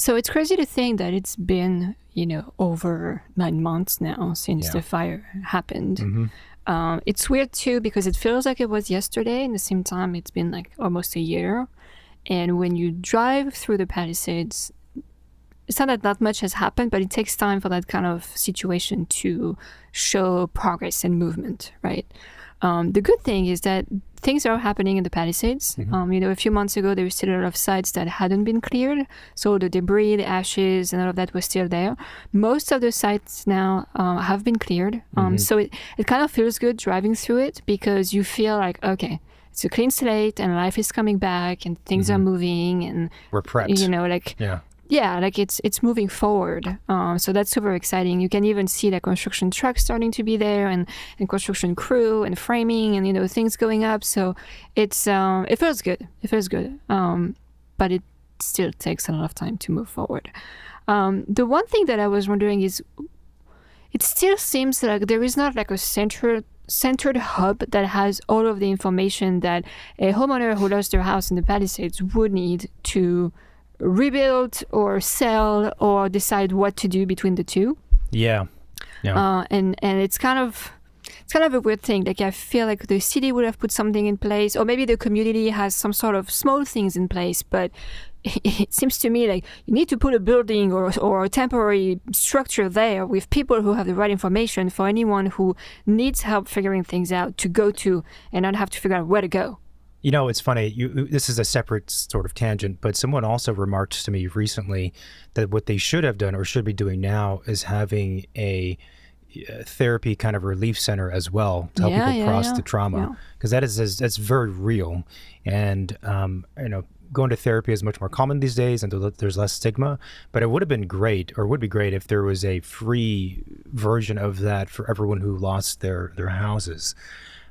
So it's crazy to think that it's been, over 9 months now since the fire happened. Mm-hmm. It's weird too because it feels like it was yesterday. And at the same time, it's been like almost a year. And when you drive through the Palisades, it's not that much has happened, but it takes time for that kind of situation to show progress and movement, right? The good thing is that things are happening in the Palisades. Mm-hmm. A few months ago, there were still a lot of sites that hadn't been cleared. So the debris, the ashes, and all of that was still there. Most of the sites now have been cleared. So it kind of feels good driving through it because you feel like, okay, it's a clean slate and life is coming back and things are moving and we're prepped. Yeah, like it's moving forward. So that's super exciting. You can even see the construction trucks starting to be there and construction crew and framing and, things going up. So it's, it feels good. It feels good. But it still takes a lot of time to move forward. The one thing that I was wondering is it still seems like there is not like a centered hub that has all of the information that a homeowner who lost their house in the Palisades would need to rebuild or sell or decide what to do between the two. Yeah. And it's kind of a weird thing. Like I feel like the city would have put something in place, or maybe the community has some sort of small things in place, but it seems to me like you need to put a building or a temporary structure there with people who have the right information for anyone who needs help figuring things out to go to and not have to figure out where to go. It's funny. This is a separate sort of tangent, but someone also remarked to me recently that what they should have done or should be doing now is having a therapy kind of relief center as well to help people cross the trauma, because that's very real. And going to therapy is much more common these days, and there's less stigma. But it would have been great, or would be great, if there was a free version of that for everyone who lost their houses.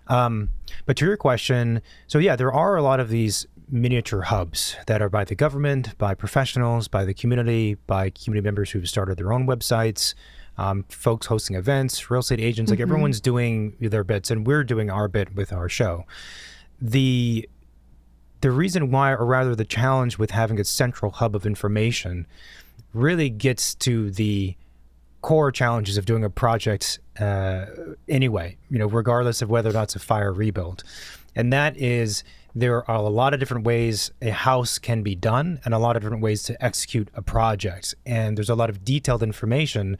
But to your question, so there are a lot of these miniature hubs that are by the government, by professionals, by the community, by community members who've started their own websites, folks hosting events, real estate agents, like everyone's doing their bits, and we're doing our bit with our show. The reason why, or rather the challenge with having a central hub of information, really gets to the core challenges of doing a project anyway, regardless of whether or not it's a fire rebuild. And that is, there are a lot of different ways a house can be done and a lot of different ways to execute a project. And there's a lot of detailed information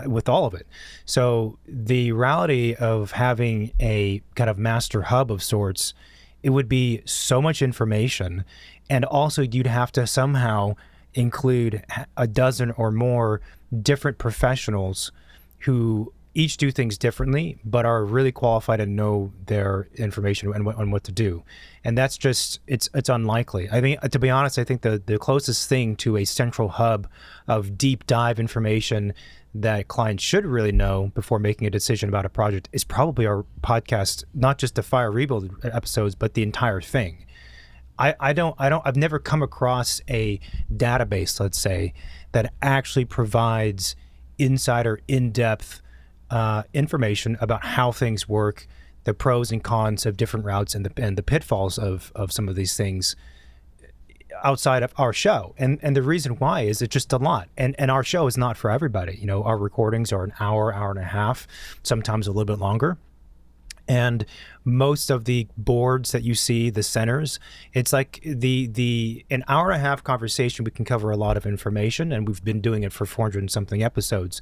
with all of it. So the reality of having a kind of master hub of sorts, it would be so much information. And also you'd have to somehow include a dozen or more different professionals who each do things differently, but are really qualified and know their information and what to do. And that's just, it's unlikely. I mean, to be honest, I think the closest thing to a central hub of deep dive information that clients should really know before making a decision about a project is probably our podcast, not just the fire rebuild episodes, but the entire thing. I've never come across a database, let's say, that actually provides insider, in-depth information about how things work, the pros and cons of different routes, and the pitfalls of some of these things outside of our show. And the reason why is it's just a lot. And our show is not for everybody. Our recordings are an hour and a half, sometimes a little bit longer. And most of the boards that you see, the centers, it's like an hour and a half conversation, we can cover a lot of information, and we've been doing it for 400 and something episodes.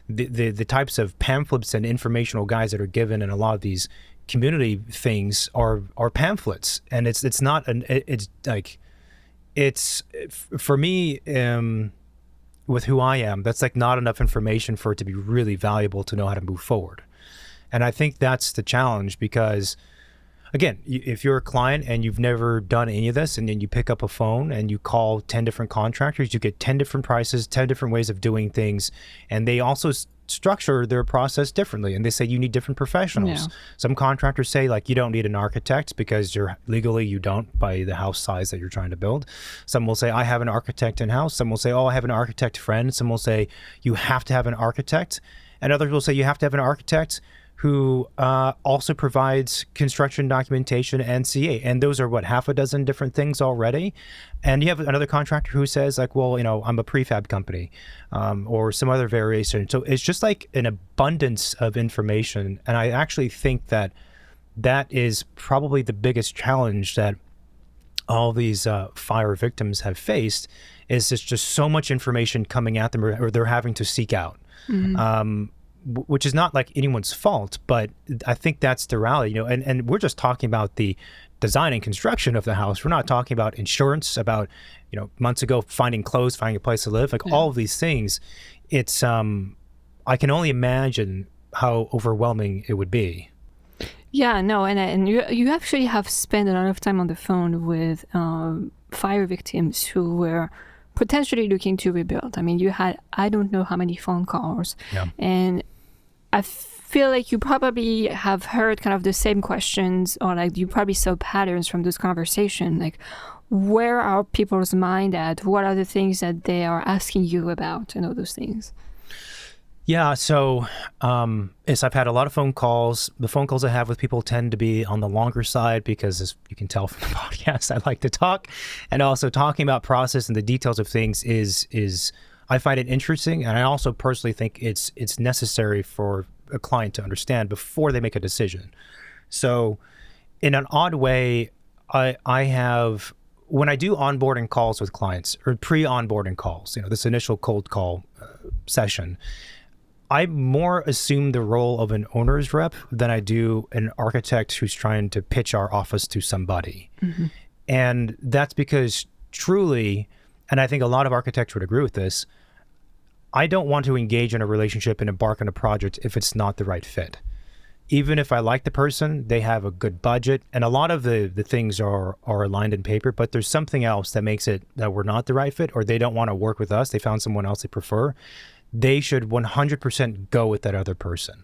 The types of pamphlets and informational guides that are given in a lot of these community things are pamphlets, and it's for me, with who I am, that's like not enough information for it to be really valuable to know how to move forward. And I think that's the challenge, because again, if you're a client and you've never done any of this, and then you pick up a phone and you call 10 different contractors, you get 10 different prices, 10 different ways of doing things. And they also structure their process differently. And they say you need different professionals. Yeah. Some contractors say like you don't need an architect because legally you don't, by the house size that you're trying to build. Some will say I have an architect in-house. Some will say, oh, I have an architect friend. Some will say you have to have an architect. And others will say you have to have an architect who also provides construction documentation and CA. And those are what, half a dozen different things already. And you have another contractor who says like, well, I'm a prefab company, or some other variation. So it's just like an abundance of information. And I actually think that is probably the biggest challenge that all these fire victims have faced, is just so much information coming at them, or they're having to seek out. Which is not like anyone's fault, but I think that's the reality, and we're just talking about the design and construction of the house. We're not talking about insurance, about, months ago, finding clothes, finding a place to live, like all of these things. It's, I can only imagine how overwhelming it would be. Yeah, no, and you actually have spent a lot of time on the phone with fire victims who were potentially looking to rebuild. I mean, you had, I don't know how many phone calls. Yeah. And I feel like you probably have heard kind of the same questions, or like you probably saw patterns from this conversation. Like, where are people's mind at? What are the things that they are asking you about, and all those things? Yeah, so yes, I've had a lot of phone calls. The phone calls I have with people tend to be on the longer side because, as you can tell from the podcast, I like to talk. And also talking about process and the details of things is I find it interesting. And I also personally think it's necessary for a client to understand before they make a decision. So in an odd way, I have, when I do onboarding calls with clients, or pre-onboarding calls, this initial cold call session, I more assume the role of an owner's rep than I do an architect who's trying to pitch our office to somebody. Mm-hmm. And that's because truly, and I think a lot of architects would agree with this, I don't want to engage in a relationship and embark on a project if it's not the right fit. Even if I like the person, they have a good budget, and a lot of the things are aligned in paper, but there's something else that makes it that we're not the right fit, or they don't want to work with us, they found someone else they prefer. They should 100% go with that other person.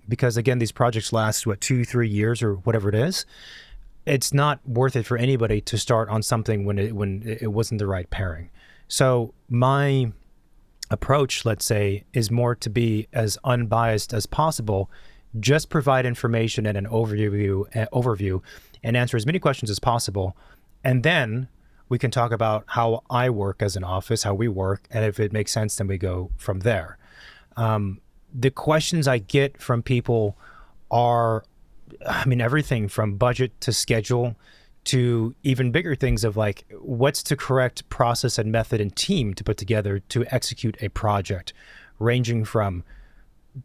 Because again, these projects last, 2-3 years or whatever it is. It's not worth it for anybody to start on something when it wasn't the right pairing. So my approach, let's say, is more to be as unbiased as possible, just provide information and an overview and answer as many questions as possible. And then we can talk about how I work as an office, how we work, and if it makes sense, then we go from there. The questions I get from people are, everything from budget to schedule to even bigger things of like, what's the correct process and method and team to put together to execute a project, ranging from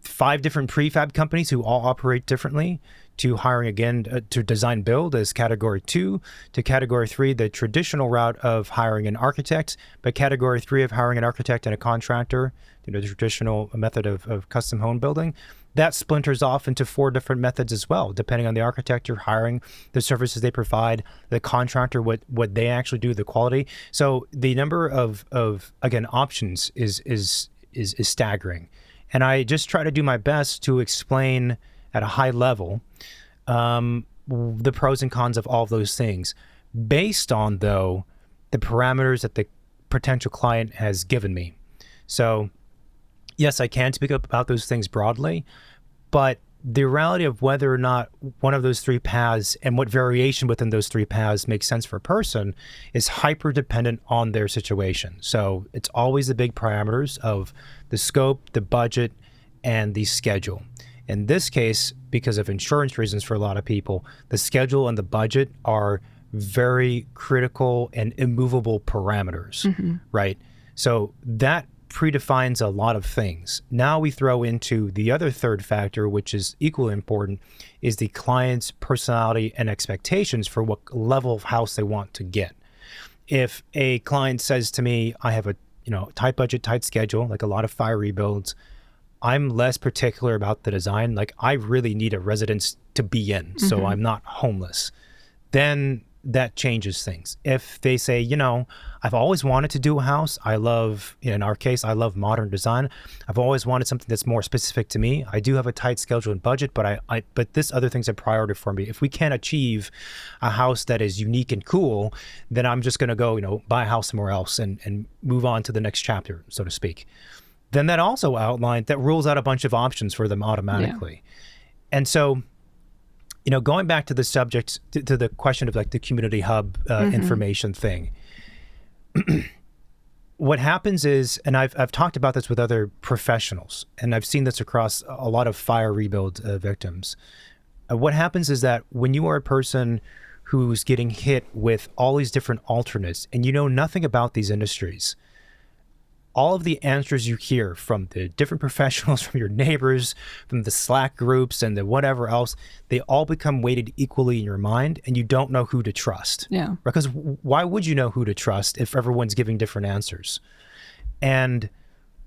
5 different prefab companies who all operate differently, to hiring again to design build as category 2, to category 3, the traditional route of hiring an architect, but category 3 of hiring an architect and a contractor, the traditional method of custom home building. That splinters off into 4 different methods as well, depending on the architect you're hiring, the services they provide, the contractor, what they actually do, the quality. So the number of again, options is staggering. And I just try to do my best to explain at a high level the pros and cons of all of those things, based on, though, the parameters that the potential client has given me. So yes, I can speak up about those things broadly, but the reality of whether or not one of those 3 paths and what variation within those 3 paths makes sense for a person is hyper dependent on their situation. So it's always the big parameters of the scope, the budget, and the schedule. In this case, because of insurance reasons for a lot of people, the schedule and the budget are very critical and immovable parameters, right? So that predefines a lot of things. Now we throw into the other third factor, which is equally important, is the client's personality and expectations for what level of house they want to get. If a client says to me, I have a tight budget, tight schedule, like a lot of fire rebuilds, I'm less particular about the design. Like, I really need a residence to be in, so I'm not homeless. Then that changes things. If they say, I've always wanted to do a house. I love, in our case, I love modern design. I've always wanted something that's more specific to me. I do have a tight schedule and budget, but but this other thing's a priority for me. If we can't achieve a house that is unique and cool, then I'm just going to go, buy a house somewhere else and move on to the next chapter, so to speak. then that also outlined that rules out a bunch of options for them automatically. And so, going back to the subject, to the question of like the community hub information thing, what happens is, and I've talked about this with other professionals, and I've seen this across a lot of fire rebuild victims. What happens is that when you are a person who's getting hit with all these different alternates and you know nothing about these industries, all of the answers you hear from the different professionals, from your neighbors, from the Slack groups and the whatever else, they all become weighted equally in your mind, and you don't know who to trust. Yeah. Because why would you know who to trust if everyone's giving different answers? And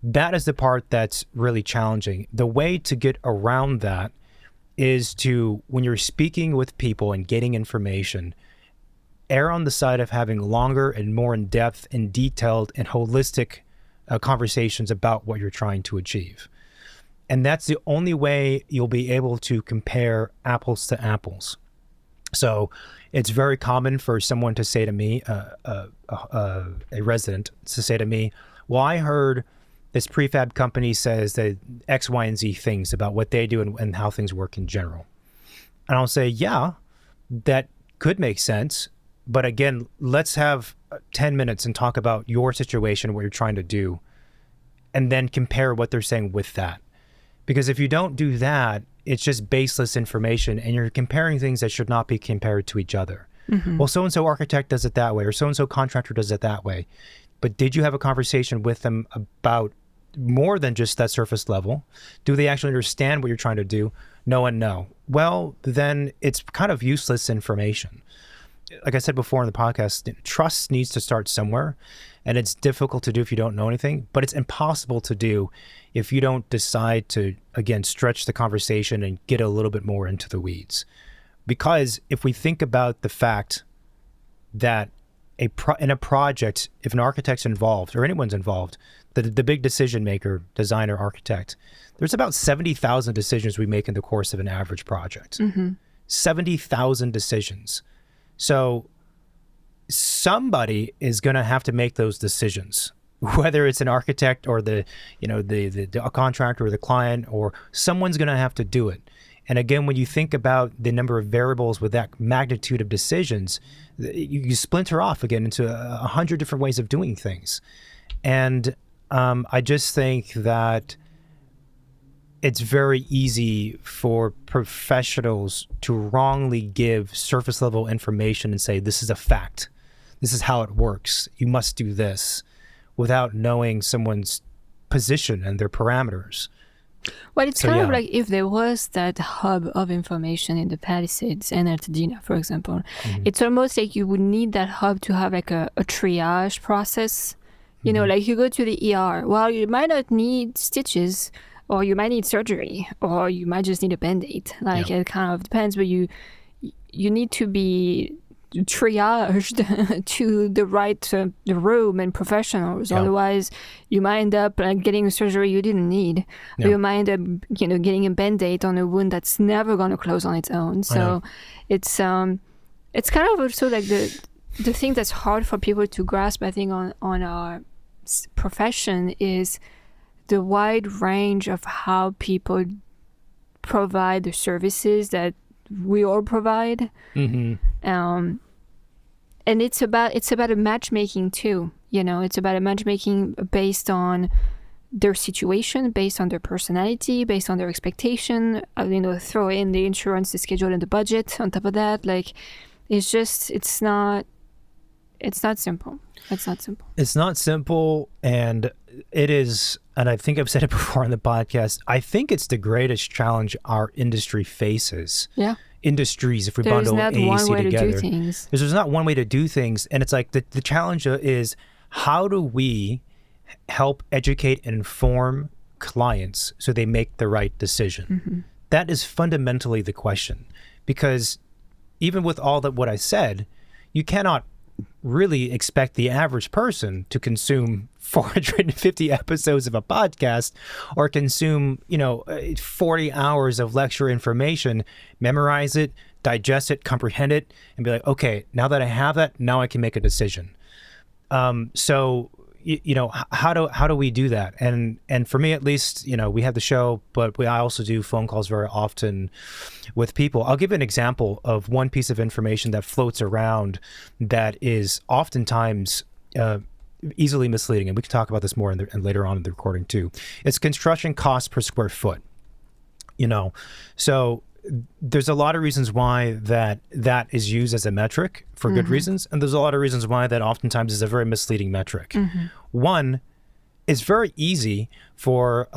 that is the part that's really challenging. The way to get around that is to, when you're speaking with people and getting information, err on the side of having longer and more in-depth and detailed and holistic conversations about what you're trying to achieve. And that's the only way you'll be able to compare apples to apples. So it's very common for someone to say to me, a resident to say to me, well, I heard this prefab company says that X, Y, and Z things about what they do and how things work in general. And I'll say, yeah, that could make sense. But again, let's have 10 minutes and talk about your situation, what you're trying to do, and then compare what they're saying with that. Because if you don't do that, it's just baseless information and you're comparing things that should not be compared to each other. Well, so-and-so architect does it that way, or so-and-so contractor does it that way. But did you have a conversation with them about more than just that surface level? Do they actually understand what you're trying to do? No and no. Well, then it's kind of useless information. Like I said before in the podcast, trust needs to start somewhere, and it's difficult to do if you don't know anything, but it's impossible to do if you don't decide to, again, stretch the conversation and get a little bit more into the weeds. Because if we think about the fact that in a project, if an architect's involved or anyone's involved, the big decision maker, designer, architect, there's about 70,000 decisions we make in the course of an average project. 70,000 decisions. So somebody is going to have to make those decisions, whether it's an architect or the contractor or the client, or someone's going to have to do it. And again, when you think about the number of variables with that magnitude of decisions, you splinter off again into 100 different ways of doing things. And I just think that it's very easy for professionals to wrongly give surface level information and say, this is a fact. This is how it works. You must do this, without knowing someone's position and their parameters. Well, it's kind of like if there was that hub of information in the Palisades and at Dina, for example, it's almost like you would need that hub to have like a triage process. You know, like you go to the ER. Well, you might not need stitches, or you might need surgery, or you might just need a Band-Aid. Like it kind of depends, but you need to be triaged to the right the room and professionals. Otherwise, you might end up getting a surgery you didn't need. Or you might end up, getting a Band-Aid on a wound that's never going to close on its own. So it's kind of also like the thing that's hard for people to grasp, I think, on our profession is the wide range of how people provide the services that we all provide. And it's about a matchmaking too. It's about a matchmaking based on their situation, based on their personality, based on their expectation. Throw in the insurance, the schedule, and the budget on top of that. Like, it's not simple. It's not simple. It's not simple, and it is, and I think I've said it before on the podcast, I think it's the greatest challenge our industry faces. Yeah. Industries, if we bundle AEC together. There's not one way to do things. There's not one way to do things, and it's like the challenge is, how do we help educate and inform clients so they make the right decision? That is fundamentally the question, because even with all that what I said, you cannot really expect the average person to consume 450 episodes of a podcast or consume 40 hours of lecture information, memorize it, digest it, comprehend it, and be like, okay, now that I have that, now I can make a decision. So how do we do that? And for me, at least, we have the show, but I also do phone calls very often with people. I'll give an example of one piece of information that floats around that is oftentimes easily misleading, and we can talk about this more and later on in the recording too. It's construction cost per square foot. So there's a lot of reasons why that is used as a metric for good reasons, and there's a lot of reasons why that oftentimes is a very misleading metric. One, it's very easy for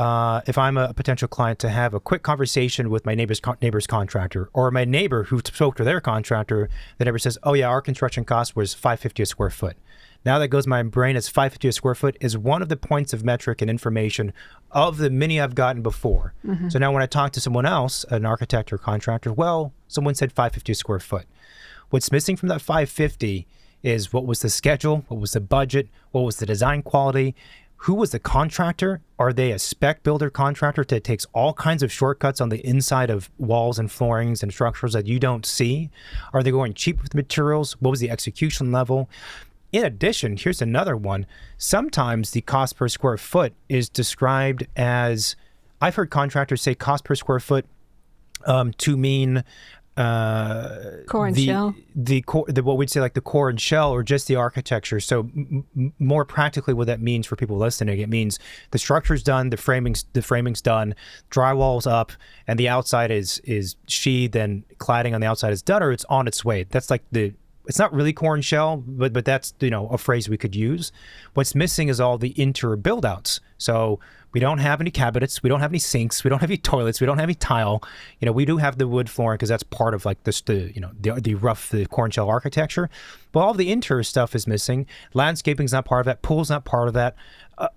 if I'm a potential client to have a quick conversation with my neighbor's contractor, or my neighbor who spoke to their contractor. The neighbor says, "Oh yeah, our construction cost was $550 a square foot." Now that goes my brain as $550 a square foot is one of the points of metric and information of the many I've gotten before. So now when I talk to someone else, an architect or contractor, well, someone said $550 a square foot. What's missing from that $550 is what was the schedule, what was the budget, what was the design quality, who was the contractor? Are they a spec builder contractor that takes all kinds of shortcuts on the inside of walls and floorings and structures that you don't see? Are they going cheap with materials? What was the execution level? In addition, here's another one. Sometimes the cost per square foot is described as, I've heard contractors say cost per square foot to mean core and shell. What we'd say like the core and shell, or just the architecture. So more practically, what that means for people listening, it means the structure's done, the framing's done, drywall's up, and the outside is sheathed and cladding on the outside is done, or it's on its way. That's like it's not really core and shell, but that's a phrase we could use. What's missing is all the interior build outs. So we don't have any cabinets, we don't have any sinks, we don't have any toilets, we don't have any tile. We do have the wood flooring because that's part of like the rough, the core and shell architecture. But all the interior stuff is missing. Landscaping's not part of that. Pool's not part of that.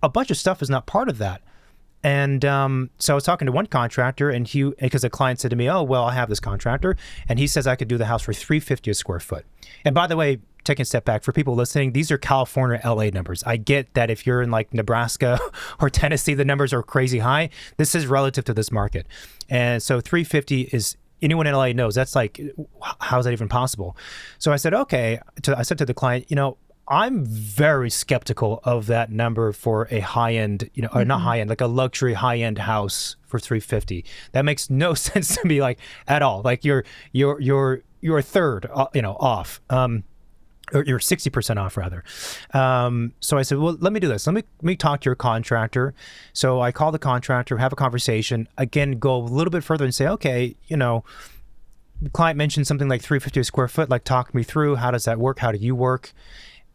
A bunch of stuff is not part of that. And so I was talking to one contractor, and because the client said to me, "Oh, well, I have this contractor, and he says I could do the house for $350 a square foot." And by the way, taking a step back, for people listening, these are California, LA numbers. I get that if you're in like Nebraska or Tennessee, the numbers are crazy high. This is relative to this market. And so 350 is, anyone in LA knows, that's like, how is that even possible? So I said, okay. I said to the client, I'm very skeptical of that number for a high-end, or not high-end, like a luxury high-end house for $350. That makes no sense to me, like at all. Like you're a third, off, or you're 60% off rather. So I said, well, let me do this. Let me talk to your contractor. So I call the contractor, have a conversation. Again, go a little bit further and say, okay, the client mentioned something like $350 a square foot. Like, talk me through, how does that work? How do you work?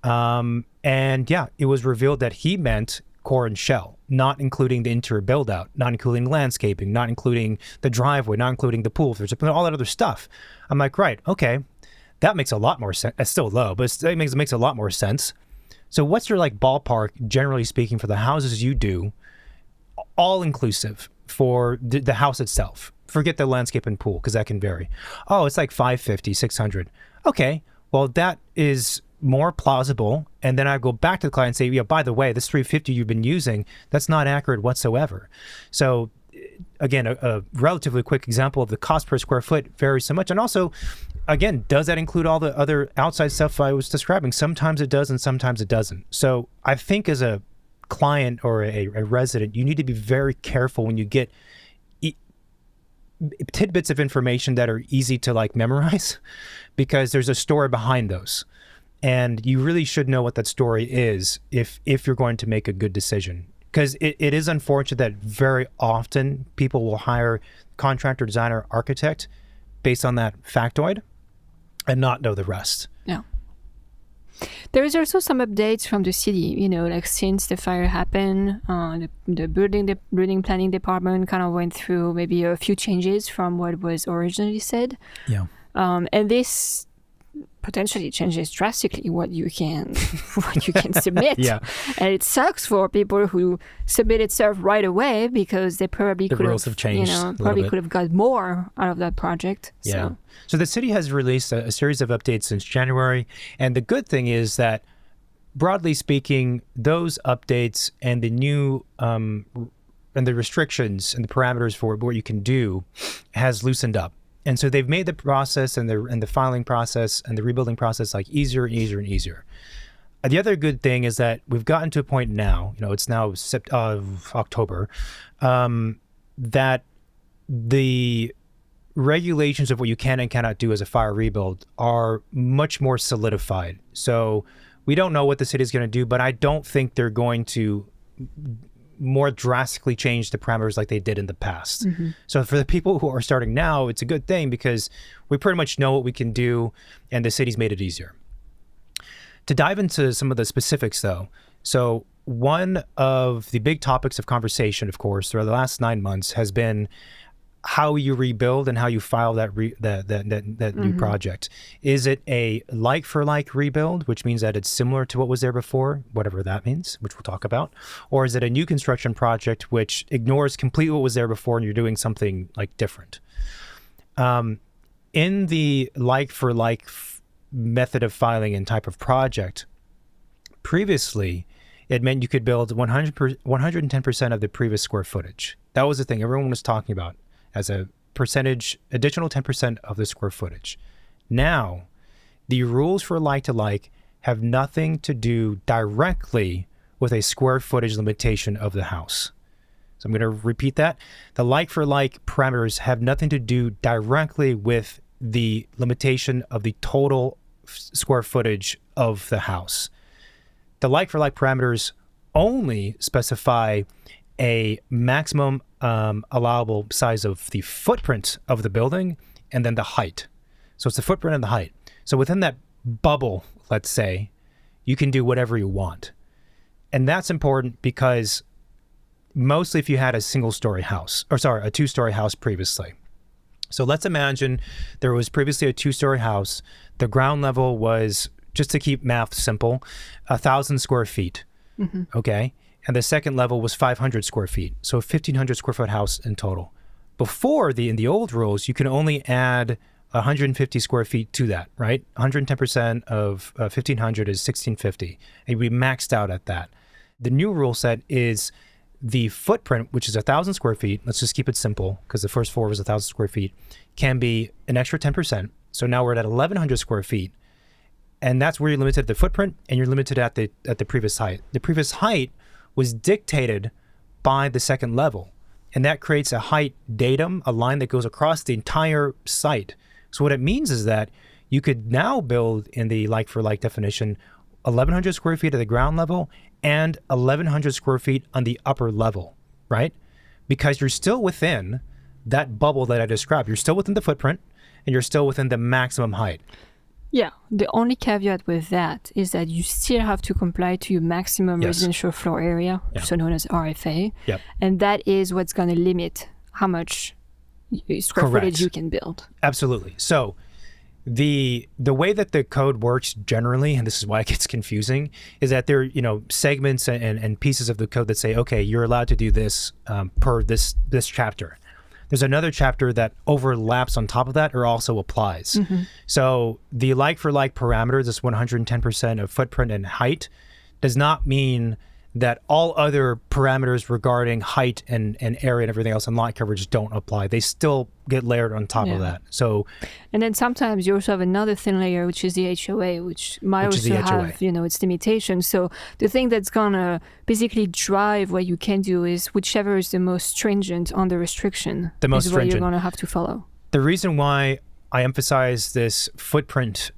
And yeah, it was revealed that he meant core and shell, not including the interior build out, not including landscaping, not including the driveway, not including the pool, there's all that other stuff. I'm like, right, okay, that makes a lot more sense. It's still low, but it makes a lot more sense. So what's your like ballpark, generally speaking, for the houses you do, all inclusive for the house itself? Forget the landscape and pool, because that can vary. Oh, it's like 550, 600. Okay, well, that is more plausible. And then I go back to the client and say, yeah, by the way, this 350 you've been using, that's not accurate whatsoever. So again, a relatively quick example of the cost per square foot varies so much. And also, again, does that include all the other outside stuff I was describing? Sometimes it does and sometimes it doesn't. So I think as a client or a resident, you need to be very careful when you get tidbits of information that are easy to like memorize, because there's a story behind those. And you really should know what that story is if you're going to make a good decision. Because it is unfortunate that very often people will hire contractor, designer, architect based on that factoid and not know the rest. Yeah. There is also some updates from the city, like since the fire happened, the building planning department kind of went through maybe a few changes from what was originally said. Yeah. And this potentially changes drastically what you can submit. Yeah. And it sucks for people who submitted stuff right away, because they probably the rules have changed. Could have got more out of that project. Yeah. So the city has released a series of updates since January, and the good thing is that, broadly speaking, those updates and the new and the restrictions and the parameters for what you can do has loosened up. And so they've made the process and the filing process and the rebuilding process like easier and easier and easier. the other good thing is that we've gotten to a point now, it's now October, that the regulations of what you can and cannot do as a fire rebuild are much more solidified. So we don't know what the city is going to do, but I don't think they're going to more drastically change the parameters like they did in the past. So for the people who are starting now, it's a good thing because we pretty much know what we can do and the city's made it easier. To dive into some of the specifics though, so one of the big topics of conversation, of course, throughout the last 9 months has been how you rebuild and how you file that new project. Is it a like-for-like rebuild, which means that it's similar to what was there before, whatever that means, which we'll talk about? Or is it a new construction project which ignores completely what was there before and you're doing something like different? In the like-for-like method of filing and type of project, previously, it meant you could build 110% of the previous square footage. That was the thing everyone was talking about, as a percentage, additional 10% of the square footage. Now, the rules for like-to-like have nothing to do directly with a square footage limitation of the house. So I'm going to repeat that. The like-for-like parameters have nothing to do directly with the limitation of the total square footage of the house. The like-for-like parameters only specify a maximum allowable size of the footprint of the building and then the height. So it's the footprint and the height. So within that bubble, let's say, you can do whatever you want. And that's important because mostly if you had a two-story house previously. So let's imagine there was previously a two-story house. The ground level was, just to keep math simple, 1,000 square feet. Okay. And the second level was 500 square feet. So a 1,500 square foot house in total. Before, in the old rules, you can only add 150 square feet to that, right? 110% of 1,500 is 1,650. And we maxed out at that. The new rule set is the footprint, which is 1,000 square feet. Let's just keep it simple because the first floor was 1,000 square feet, can be an extra 10%. So now we're at 1,100 square feet. And that's where you're limited at the footprint and you're limited at the previous height. The previous height was dictated by the second level. And that creates a height datum, a line that goes across the entire site. So what it means is that you could now build in the like-for-like definition 1,100 square feet at the ground level and 1,100 square feet on the upper level, right? Because you're still within that bubble that I described. You're still within the footprint and you're still within the maximum height. Yeah, the only caveat with that is that you still have to comply to your maximum residential floor area, so known as RFA. Yep. And that is what's going to limit how much square footage you can build. Absolutely. So the way that the code works generally, and this is why it gets confusing, is that there are segments and pieces of the code that say, okay, you're allowed to do this per this chapter. There's another chapter that overlaps on top of that or also applies. So the like-for-like parameters, this 110% of footprint and height, does not mean that all other parameters regarding height and area and everything else and lot coverage don't apply. They still get layered on top of that. So, and then sometimes you also have another thin layer, which is the HOA, which might also have, its limitations. So the thing that's gonna basically drive what you can do is whichever is the most stringent on the restriction. The most is stringent. What you're gonna have to follow. The reason why I emphasize this footprint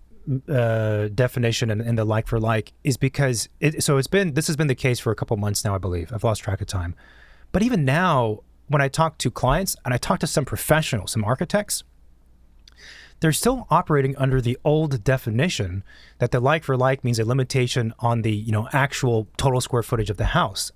definition and the like for like is because this has been the case for a couple months now, I believe. I've lost track of time. But even now, when I talk to clients and I talk to some professionals, some architects, they're still operating under the old definition that the like for like means a limitation on the actual total square footage of the house.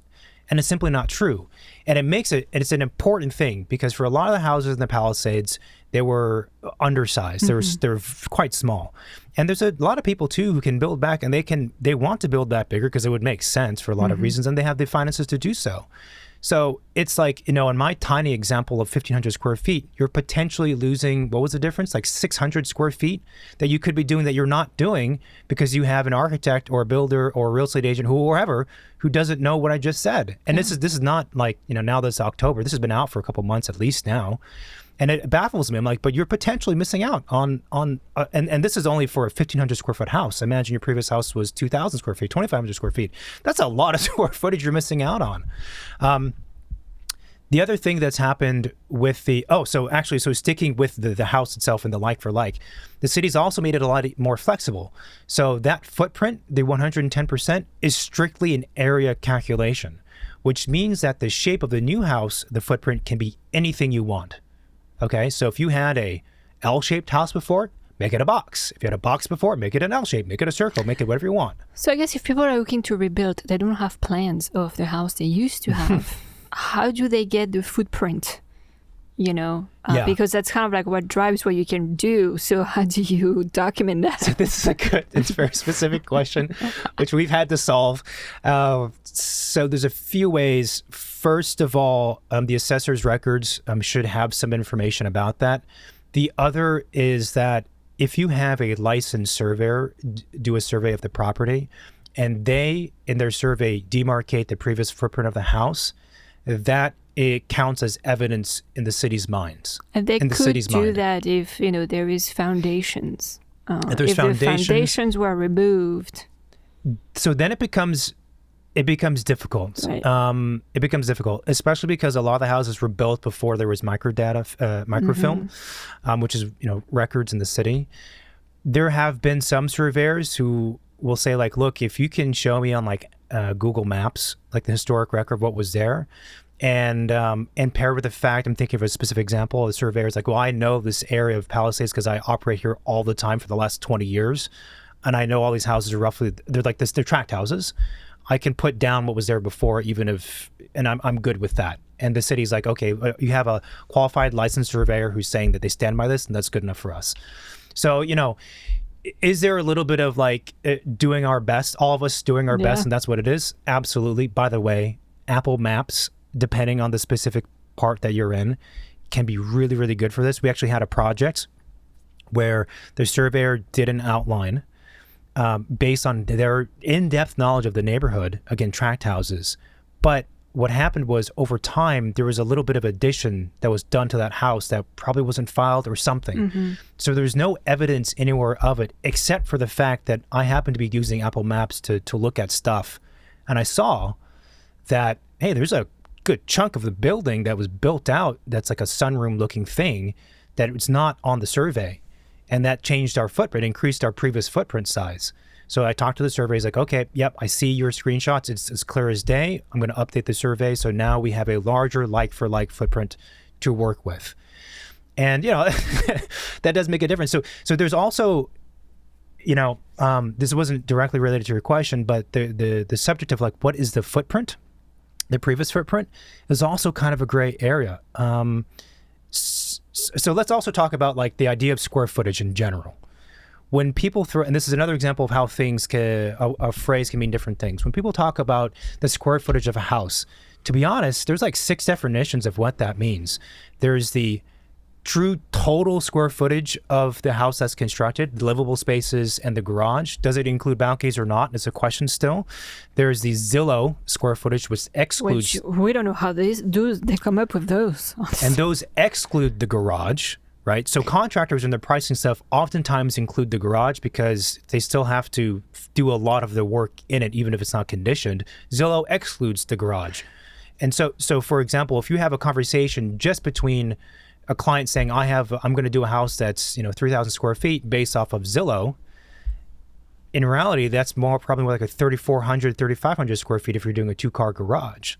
And it's simply not true. And it's an important thing because for a lot of the houses in the Palisades, they were undersized. They're quite small. And there's a lot of people too who can build back and they want to build that bigger because it would make sense for a lot of reasons and they have the finances to do so. So it's like, in my tiny example of 1,500 square feet, you're potentially losing, what was the difference? Like 600 square feet that you could be doing that you're not doing because you have an architect or a builder or a real estate agent whoever who doesn't know what I just said. And this is not like, now this October, this has been out for a couple months at least now. And it baffles me. I'm like, but you're potentially missing out on and this is only for a 1,500 square foot house. Imagine your previous house was 2,000 square feet, 2,500 square feet. That's a lot of square footage you're missing out on. The other thing that's happened with so sticking with the house itself and the like for like, the city's also made it a lot more flexible. So that footprint, the 110%, is strictly an area calculation, which means that the shape of the new house, the footprint can be anything you want. Okay, so if you had a L-shaped house before, make it a box. If you had a box before, make it an L shape, make it a circle, make it whatever you want. So I guess if people are looking to rebuild, they don't have plans of the house they used to have. How do they get the footprint? Because that's kind of like what drives what you can do. So how do you document that? So this is it's a very specific question, which we've had to solve. So there's a few ways. First of all, the assessor's records should have some information about that. The other is that if you have a licensed surveyor do a survey of the property, and they, in their survey, demarcate the previous footprint of the house, that it counts as evidence in the city's minds. And they could do that if, there is foundations. If the foundations were removed. So then it becomes difficult. Right. It becomes difficult, especially because a lot of the houses were built before there was microfilm, which is, records in the city. There have been some surveyors who will say, like, look, if you can show me on Google Maps, like the historic record of what was there, and paired with the fact, I'm thinking of a specific example, the surveyor's like, well, I know this area of Palisades because I operate here all the time for the last 20 years. And I know all these houses are roughly, they're like this, they're tract houses. I can put down what was there before, and I'm good with that. And the city's like, okay, you have a qualified licensed surveyor who's saying that they stand by this, and that's good enough for us. So, is there a little bit of doing our best, all of us doing our best, and that's what it is? Absolutely. By the way, Apple Maps, depending on the specific part that you're in, can be really, really good for this. We actually had a project where the surveyor did an outline based on their in-depth knowledge of the neighborhood, again, tract houses. But what happened was, over time, there was a little bit of addition that was done to that house that probably wasn't filed or something. Mm-hmm. So there's no evidence anywhere of it, except for the fact that I happened to be using Apple Maps to look at stuff. And I saw that, hey, there's a good chunk of the building that was built out that's like a sunroom looking thing that it's not on the survey. And that changed our footprint, increased our previous footprint size. So I talked to the survey. He's like, okay, yep, I see your screenshots. It's as clear as day. I'm going to update the survey. So now we have a larger like-for-like footprint to work with. And, that does make a difference. So there's also, this wasn't directly related to your question, but the subject of what is the footprint, the previous footprint, is also kind of a gray area. So let's also talk about the idea of square footage in general. When people and this is another example of how a phrase can mean different things. When people talk about the square footage of a house, to be honest, there's 6 definitions of what that means. There's the true total square footage of the house that's constructed, livable spaces, and the garage. Does it include balconies or not? It's a question still. There's the Zillow square footage, which excludes... Which we don't know how they come up with those. And those exclude the garage, right? So contractors in their pricing stuff oftentimes include the garage because they still have to do a lot of the work in it, even if it's not conditioned. Zillow excludes the garage. And so for example, if you have a conversation just between a client saying, I'm going to do a house that's 3,000 square feet based off of Zillow, in reality, that's probably more like a 3,400, 3,500 square feet if you're doing a 2-car garage.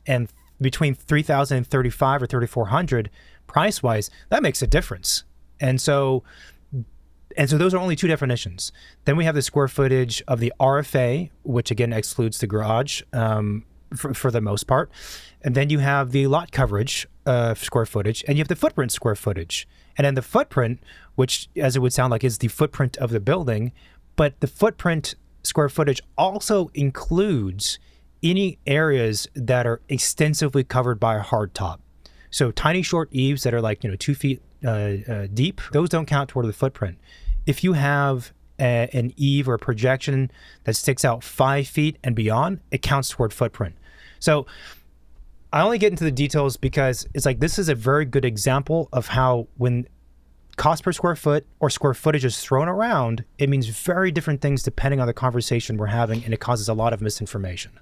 And between 3,000 and 3,500 or 3,400, price-wise, that makes a difference. And so those are only 2 definitions. Then we have the square footage of the RFA, which again excludes the garage for the most part. And then you have the lot coverage square footage, and you have the footprint square footage. And then the footprint, which, as it would sound like, is the footprint of the building, but the footprint square footage also includes any areas that are extensively covered by a hard top. So tiny short eaves that are 2 feet deep, those don't count toward the footprint. If you have an eave or a projection that sticks out 5 feet and beyond, it counts toward footprint. So I only get into the details because it's like this is a very good example of how when cost per square foot or square footage is thrown around, it means very different things depending on the conversation we're having, and it causes a lot of misinformation.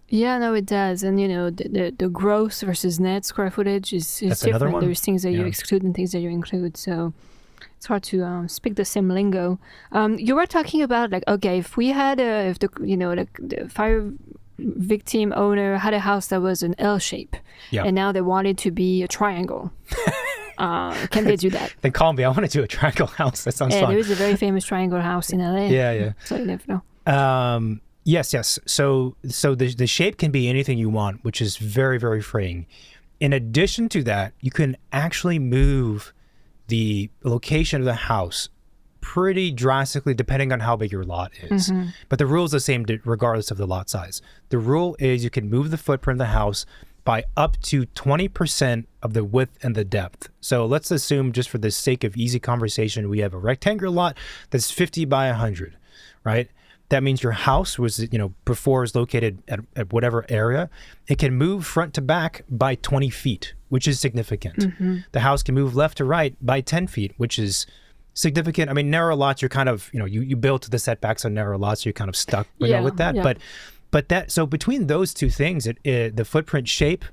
Yeah, no, it does. And, the gross versus net square footage is different. There's things that you exclude and things that you include. So it's hard to speak the same lingo. You were talking about, like, okay, if we had if the fire victim owner had a house that was an L shape, and now they wanted to be a triangle. Can they do that? Then call me. I want to do a triangle house. That sounds fun. There is a very famous triangle house in LA. Yeah. So you never know. Yes. So the shape can be anything you want, which is very, very freeing. In addition to that, you can actually move the location of the house pretty drastically depending on how big your lot is. Mm-hmm. But the rule is the same regardless of the lot size. The rule is you can move the footprint of the house by up to 20% of the width and the depth. So let's assume, just for the sake of easy conversation, we have a rectangular lot that's 50 by 100, right? That means your house was, before is located at whatever area. It can move front to back by 20 feet, which is significant. Mm-hmm. The house can move left to right by 10 feet, which is significant. I mean, narrow lots, you're kind of, you built the setbacks on narrow lots, so you're kind of stuck with that. Yeah. But that, so between those two things, the footprint shape,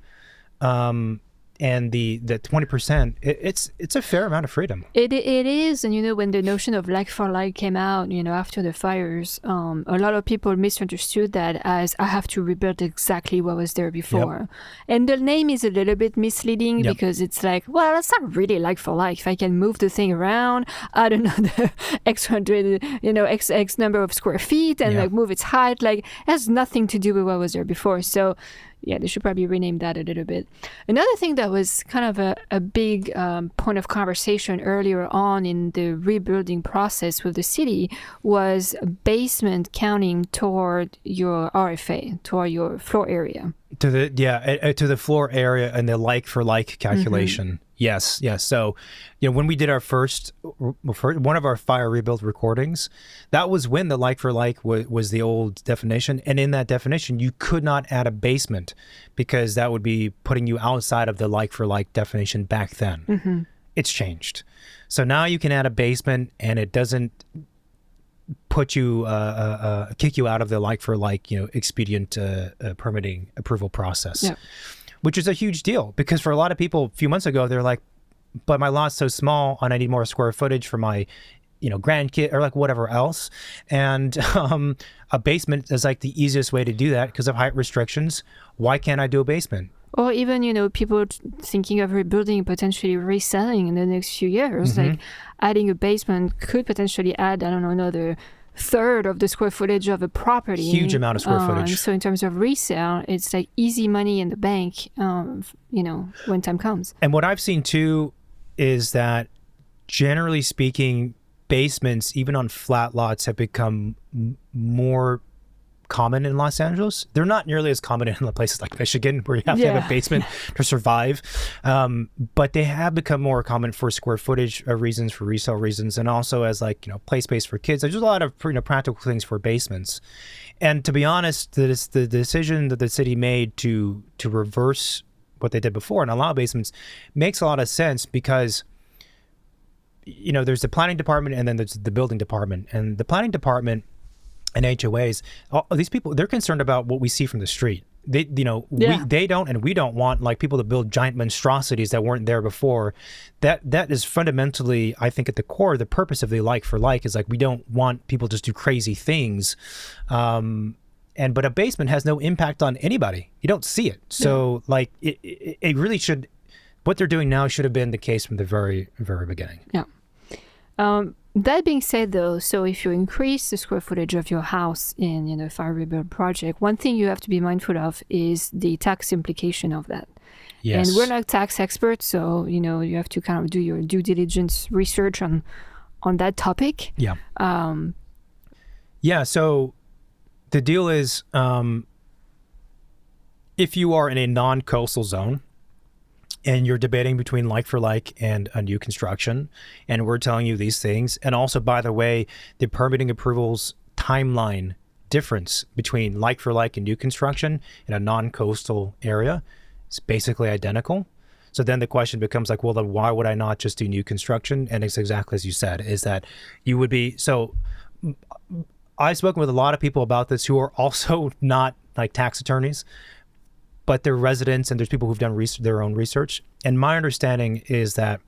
and the 20%, it's a fair amount of freedom. It is. And when the notion of like for like came out, after the fires, a lot of people misunderstood that as I have to rebuild exactly what was there before. Yep. And the name is a little bit misleading because it's like, well, it's not really like for like. If I can move the thing around, I don't know, the X hundred, X number of square feet and like move its height, like it has nothing to do with what was there before. So yeah, they should probably rename that a little bit. Another thing that was kind of a big point of conversation earlier on in the rebuilding process with the city was basement counting toward your RFA, toward your floor area. To the floor area and the like for like calculation. Mm-hmm. Yes. So, when we did our one of our fire rebuild recordings, that was when the like for like was the old definition. And in that definition, you could not add a basement because that would be putting you outside of the like for like definition back then. Mm-hmm. It's changed. So now you can add a basement and it doesn't put you, kick you out of the like for like, expedient permitting approval process. Yeah. Which is a huge deal because for a lot of people a few months ago, they're like, but my lot's so small and I need more square footage for my, grandkid or like whatever else. And a basement is like the easiest way to do that because of height restrictions. Why can't I do a basement? Or even, people thinking of rebuilding, potentially reselling in the next few years, mm-hmm. like adding a basement could potentially add, I don't know, another third of the square footage of a property. Huge amount of square footage. So in terms of resale, it's like easy money in the bank, when time comes. And what I've seen too is that generally speaking, basements, even on flat lots, have become more common in Los Angeles. They're not nearly as common in places like Michigan where you have to have a basement to survive. But they have become more common for square footage reasons, for resale reasons, and also as play space for kids. There's a lot of practical things for basements. And to be honest, the decision that the city made to reverse what they did before and allow basements makes a lot of sense because there's the planning department and then there's the building department. And the planning department and HOAs, these people, they're concerned about what we see from the street. They don't, and we don't want people to build giant monstrosities that weren't there before. That is fundamentally, I think, at the core, the purpose of the like for like is we don't want people to just do crazy things. But a basement has no impact on anybody. You don't see it. So it really should, what they're doing now should have been the case from the very, very beginning. Yeah. That being said, though, so if you increase the square footage of your house in a fire rebuild project, one thing you have to be mindful of is the tax implication of that. Yes. And we're not tax experts, so you have to kind of do your due diligence research on that topic. Yeah. So the deal is, if you are in a non-coastal zone, and you're debating between like for like and a new construction, and we're telling you these things. And also, by the way, the permitting approvals timeline difference between like for like and new construction in a non-coastal area It's basically identical. So then the question becomes like, well, then why would I not just do new construction? And it's exactly as you said, is that you would be, so I've spoken with a lot of people about this who are also not like tax attorneys, but they're residents, and there's people who've done their own research. And my understanding is that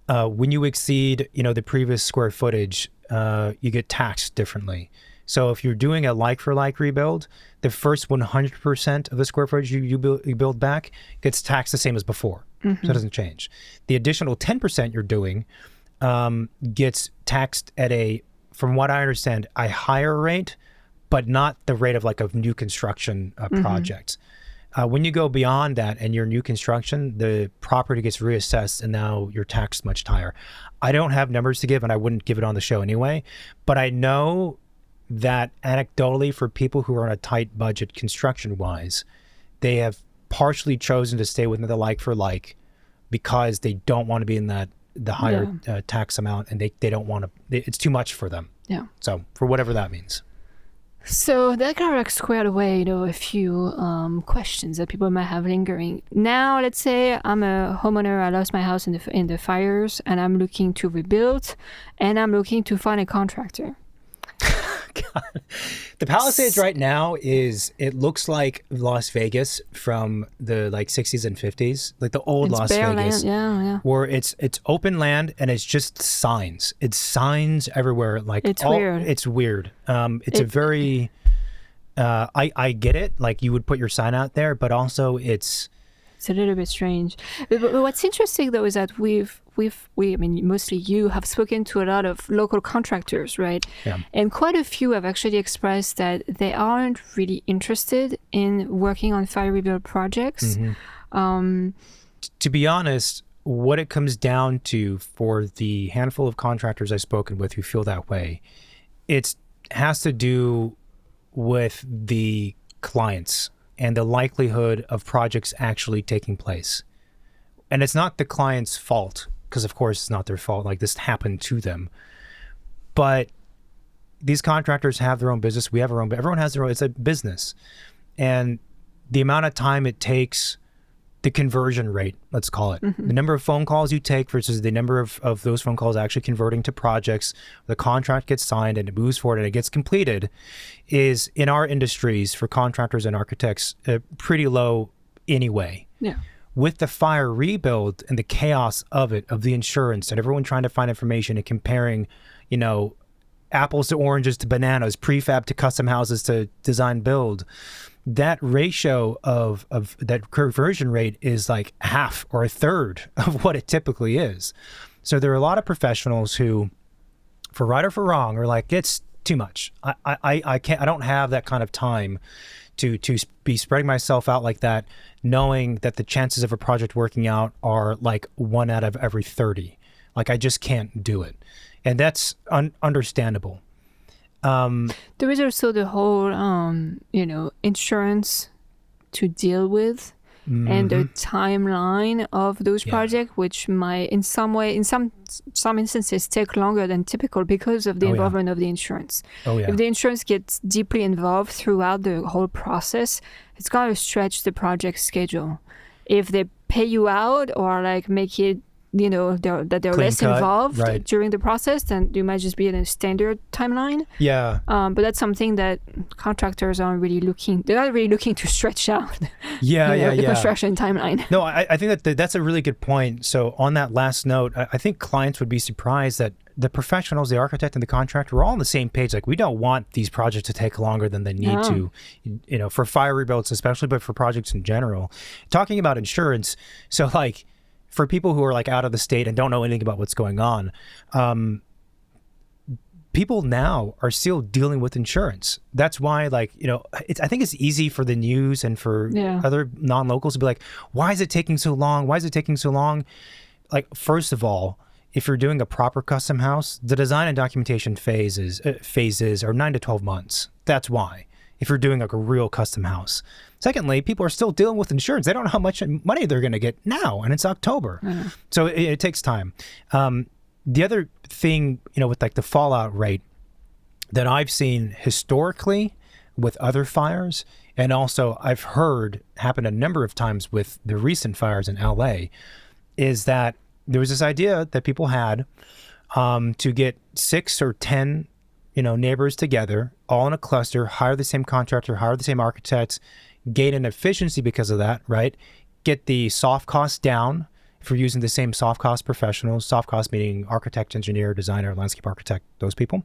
when you exceed, the previous square footage, you get taxed differently. So if you're doing a like-for-like rebuild, the first 100% of the square footage you build back gets taxed the same as before. So it doesn't change. The additional 10% you're doing gets taxed at from what I understand, a higher rate, but not the rate of like a new construction project. When you go beyond that and your new construction, the property gets reassessed and now you're taxed much higher. I don't have numbers to give, and I wouldn't give it on the show anyway, but I know that anecdotally, for people who are on a tight budget construction-wise, they have partially chosen to stay within the like-for-like because they don't want to be in the higher tax amount, and they don't want to, it's too much for them. Yeah. So for whatever that means. So that kind of like squared away, a few questions that people might have lingering. Now, let's say I'm a homeowner, I lost my house in the fires, and I'm looking to rebuild, and I'm looking to find a contractor. God. The Palisades right now it looks like Las Vegas from the like 60s and 50s, like the old Las Vegas, where it's open land and it's just signs. It's signs everywhere. Like it's weird. It's weird. It's a very, I get it. Like you would put your sign out there, but also it's a little bit strange. But what's interesting though is that we, I mean, mostly you have spoken to a lot of local contractors, right? Yeah. And quite a few have actually expressed that they aren't really interested in working on fire rebuild projects. To be honest, what it comes down to for the handful of contractors I've spoken with who feel that way, it has to do with the clients and the likelihood of projects actually taking place. And it's not the client's fault, because of course it's not their fault, like this happened to them. But these contractors have their own business, we have our own, everyone has their own, it's a business. And the amount of time it takes, the conversion rate, let's call it, the number of phone calls you take versus the number of those phone calls actually converting to projects, the contract gets signed and it moves forward and it gets completed, is in our industries for contractors and architects pretty low anyway. Yeah. With the fire rebuild and the chaos of it, of the insurance and everyone trying to find information and comparing, apples to oranges to bananas, prefab to custom houses to design build, that ratio of that conversion rate is like half or a third of what it typically is. So there are a lot of professionals who, for right or for wrong, are like, it's too much. I can't, I don't have that kind of time to be spreading myself out like that, knowing that the chances of a project working out are like 1 out of every 30. Like I just can't do it. And that's understandable. There is also the whole, insurance to deal with and the timeline of those projects, which might in some way, in some instances, take longer than typical because of the involvement of the insurance. If the insurance gets deeply involved throughout the whole process, it's going to stretch the project schedule. If they pay you out or like make it that they're Clean less cut, involved right. during the process, then you might just be in a standard timeline. Yeah. But that's something that contractors aren't really looking. They're not really looking to stretch out. The construction timeline. No, I think that's a really good point. So on that last note, I think clients would be surprised that the professionals, the architect and the contractor, are all on the same page. Like we don't want these projects to take longer than they need to, for fire rebuilds especially, but for projects in general. Talking about insurance, so like, for people who are like out of the state and don't know anything about what's going on, people now are still dealing with insurance. That's why, like, I think it's easy for the news and for other non-locals to be like, why is it taking so long? Why is it taking so long? Like, first of all, if you're doing a proper custom house, the design and documentation phases are 9 to 12 months. That's why, if you're doing like a real custom house. Secondly, people are still dealing with insurance. They don't know how much money they're going to get now, and it's October. So it takes time. The other thing, with like the fallout rate that I've seen historically with other fires, And also I've heard happen a number of times with the recent fires in LA is that there was this idea that people had to get 6 or 10, neighbors together, all in a cluster, hire the same contractor, hire the same architects, gain an efficiency because of that, right? Get the soft costs down if we're using the same soft cost professionals, soft cost meaning architect, engineer, designer, landscape architect, those people.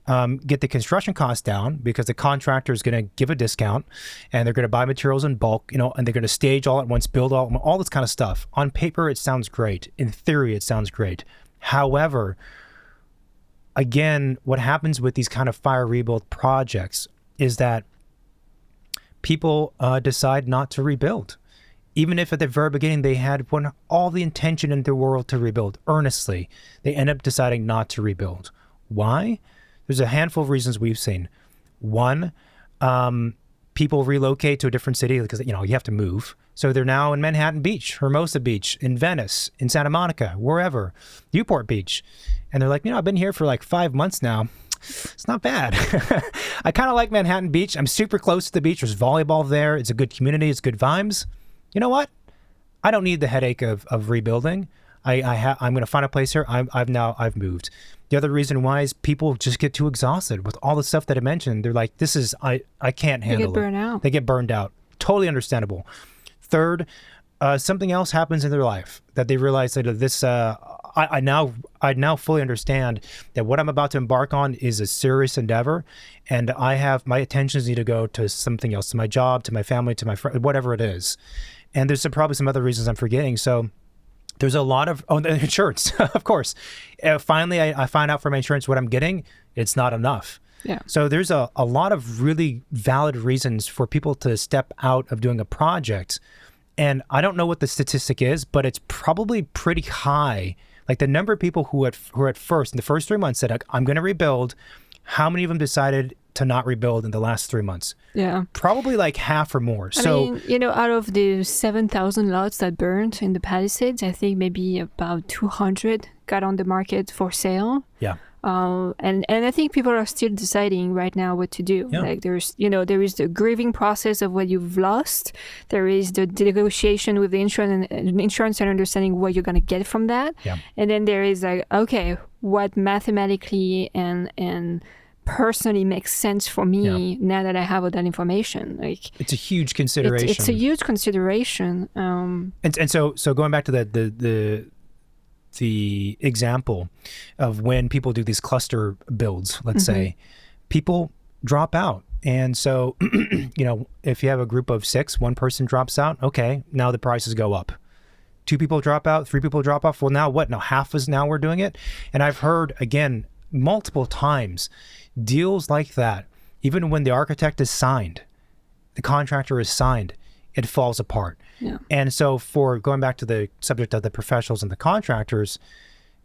Get the construction costs down because the contractor is going to give a discount and they're going to buy materials in bulk, and they're going to stage all at once, build all this kind of stuff. On paper, it sounds great. In theory, it sounds great. However, again, what happens with these kind of fire rebuild projects is that people decide not to rebuild. Even if at the very beginning they had all the intention in the world to rebuild earnestly, they end up deciding not to rebuild. Why? There's a handful of reasons we've seen. One, people relocate to a different city because, you have to move. So they're now in Manhattan Beach, Hermosa Beach, in Venice, in Santa Monica, wherever, Newport Beach. And they're like, I've been here for like 5 months now. It's not bad. I kind of like Manhattan Beach. I'm super close to the beach. There's volleyball there. It's a good community. It's good vibes. You know what? I don't need the headache of rebuilding. I'm going to find a place here. I've moved. The other reason why is people just get too exhausted with all the stuff that I mentioned. They're like, I can't handle it. They get burned out. They get burned out. Totally understandable. Third, something else happens in their life that they realize that this. I now fully understand that what I'm about to embark on is a serious endeavor, and I have my attentions need to go to something else, to my job, to my family, to my friend, whatever it is. And there's probably some other reasons I'm forgetting. So there's a lot of the insurance, of course. Finally, I find out from my insurance what I'm getting. It's not enough. Yeah. So there's a lot of really valid reasons for people to step out of doing a project. And I don't know what the statistic is, but it's probably pretty high. Like the number of people who at first, in the first 3 months said, I'm going to rebuild. How many of them decided to not rebuild in the last 3 months? Yeah. Probably like half or more. I mean, out of the 7,000 lots that burned in the Palisades, I think maybe about 200 got on the market for sale. Yeah. And I think people are still deciding right now what to do. Yeah. Like there is the grieving process of what you've lost. There is the negotiation with the insurance and understanding what you're going to get from that. Yeah. And then there is like, okay, what mathematically and personally makes sense for me now that I have all that information. Like it's a huge consideration. It's a huge consideration. And so going back to the example of when people do these cluster builds, let's say, people drop out. And so, if you have a group of 6, one person drops out, okay, now the prices go up. 2 people drop out, 3 people drop off. Well, now what? Now half is now we're doing it. And I've heard, again, multiple times, deals like that, even when the architect is signed, the contractor is signed, it falls apart. Yeah. And so for going back to the subject of the professionals and the contractors,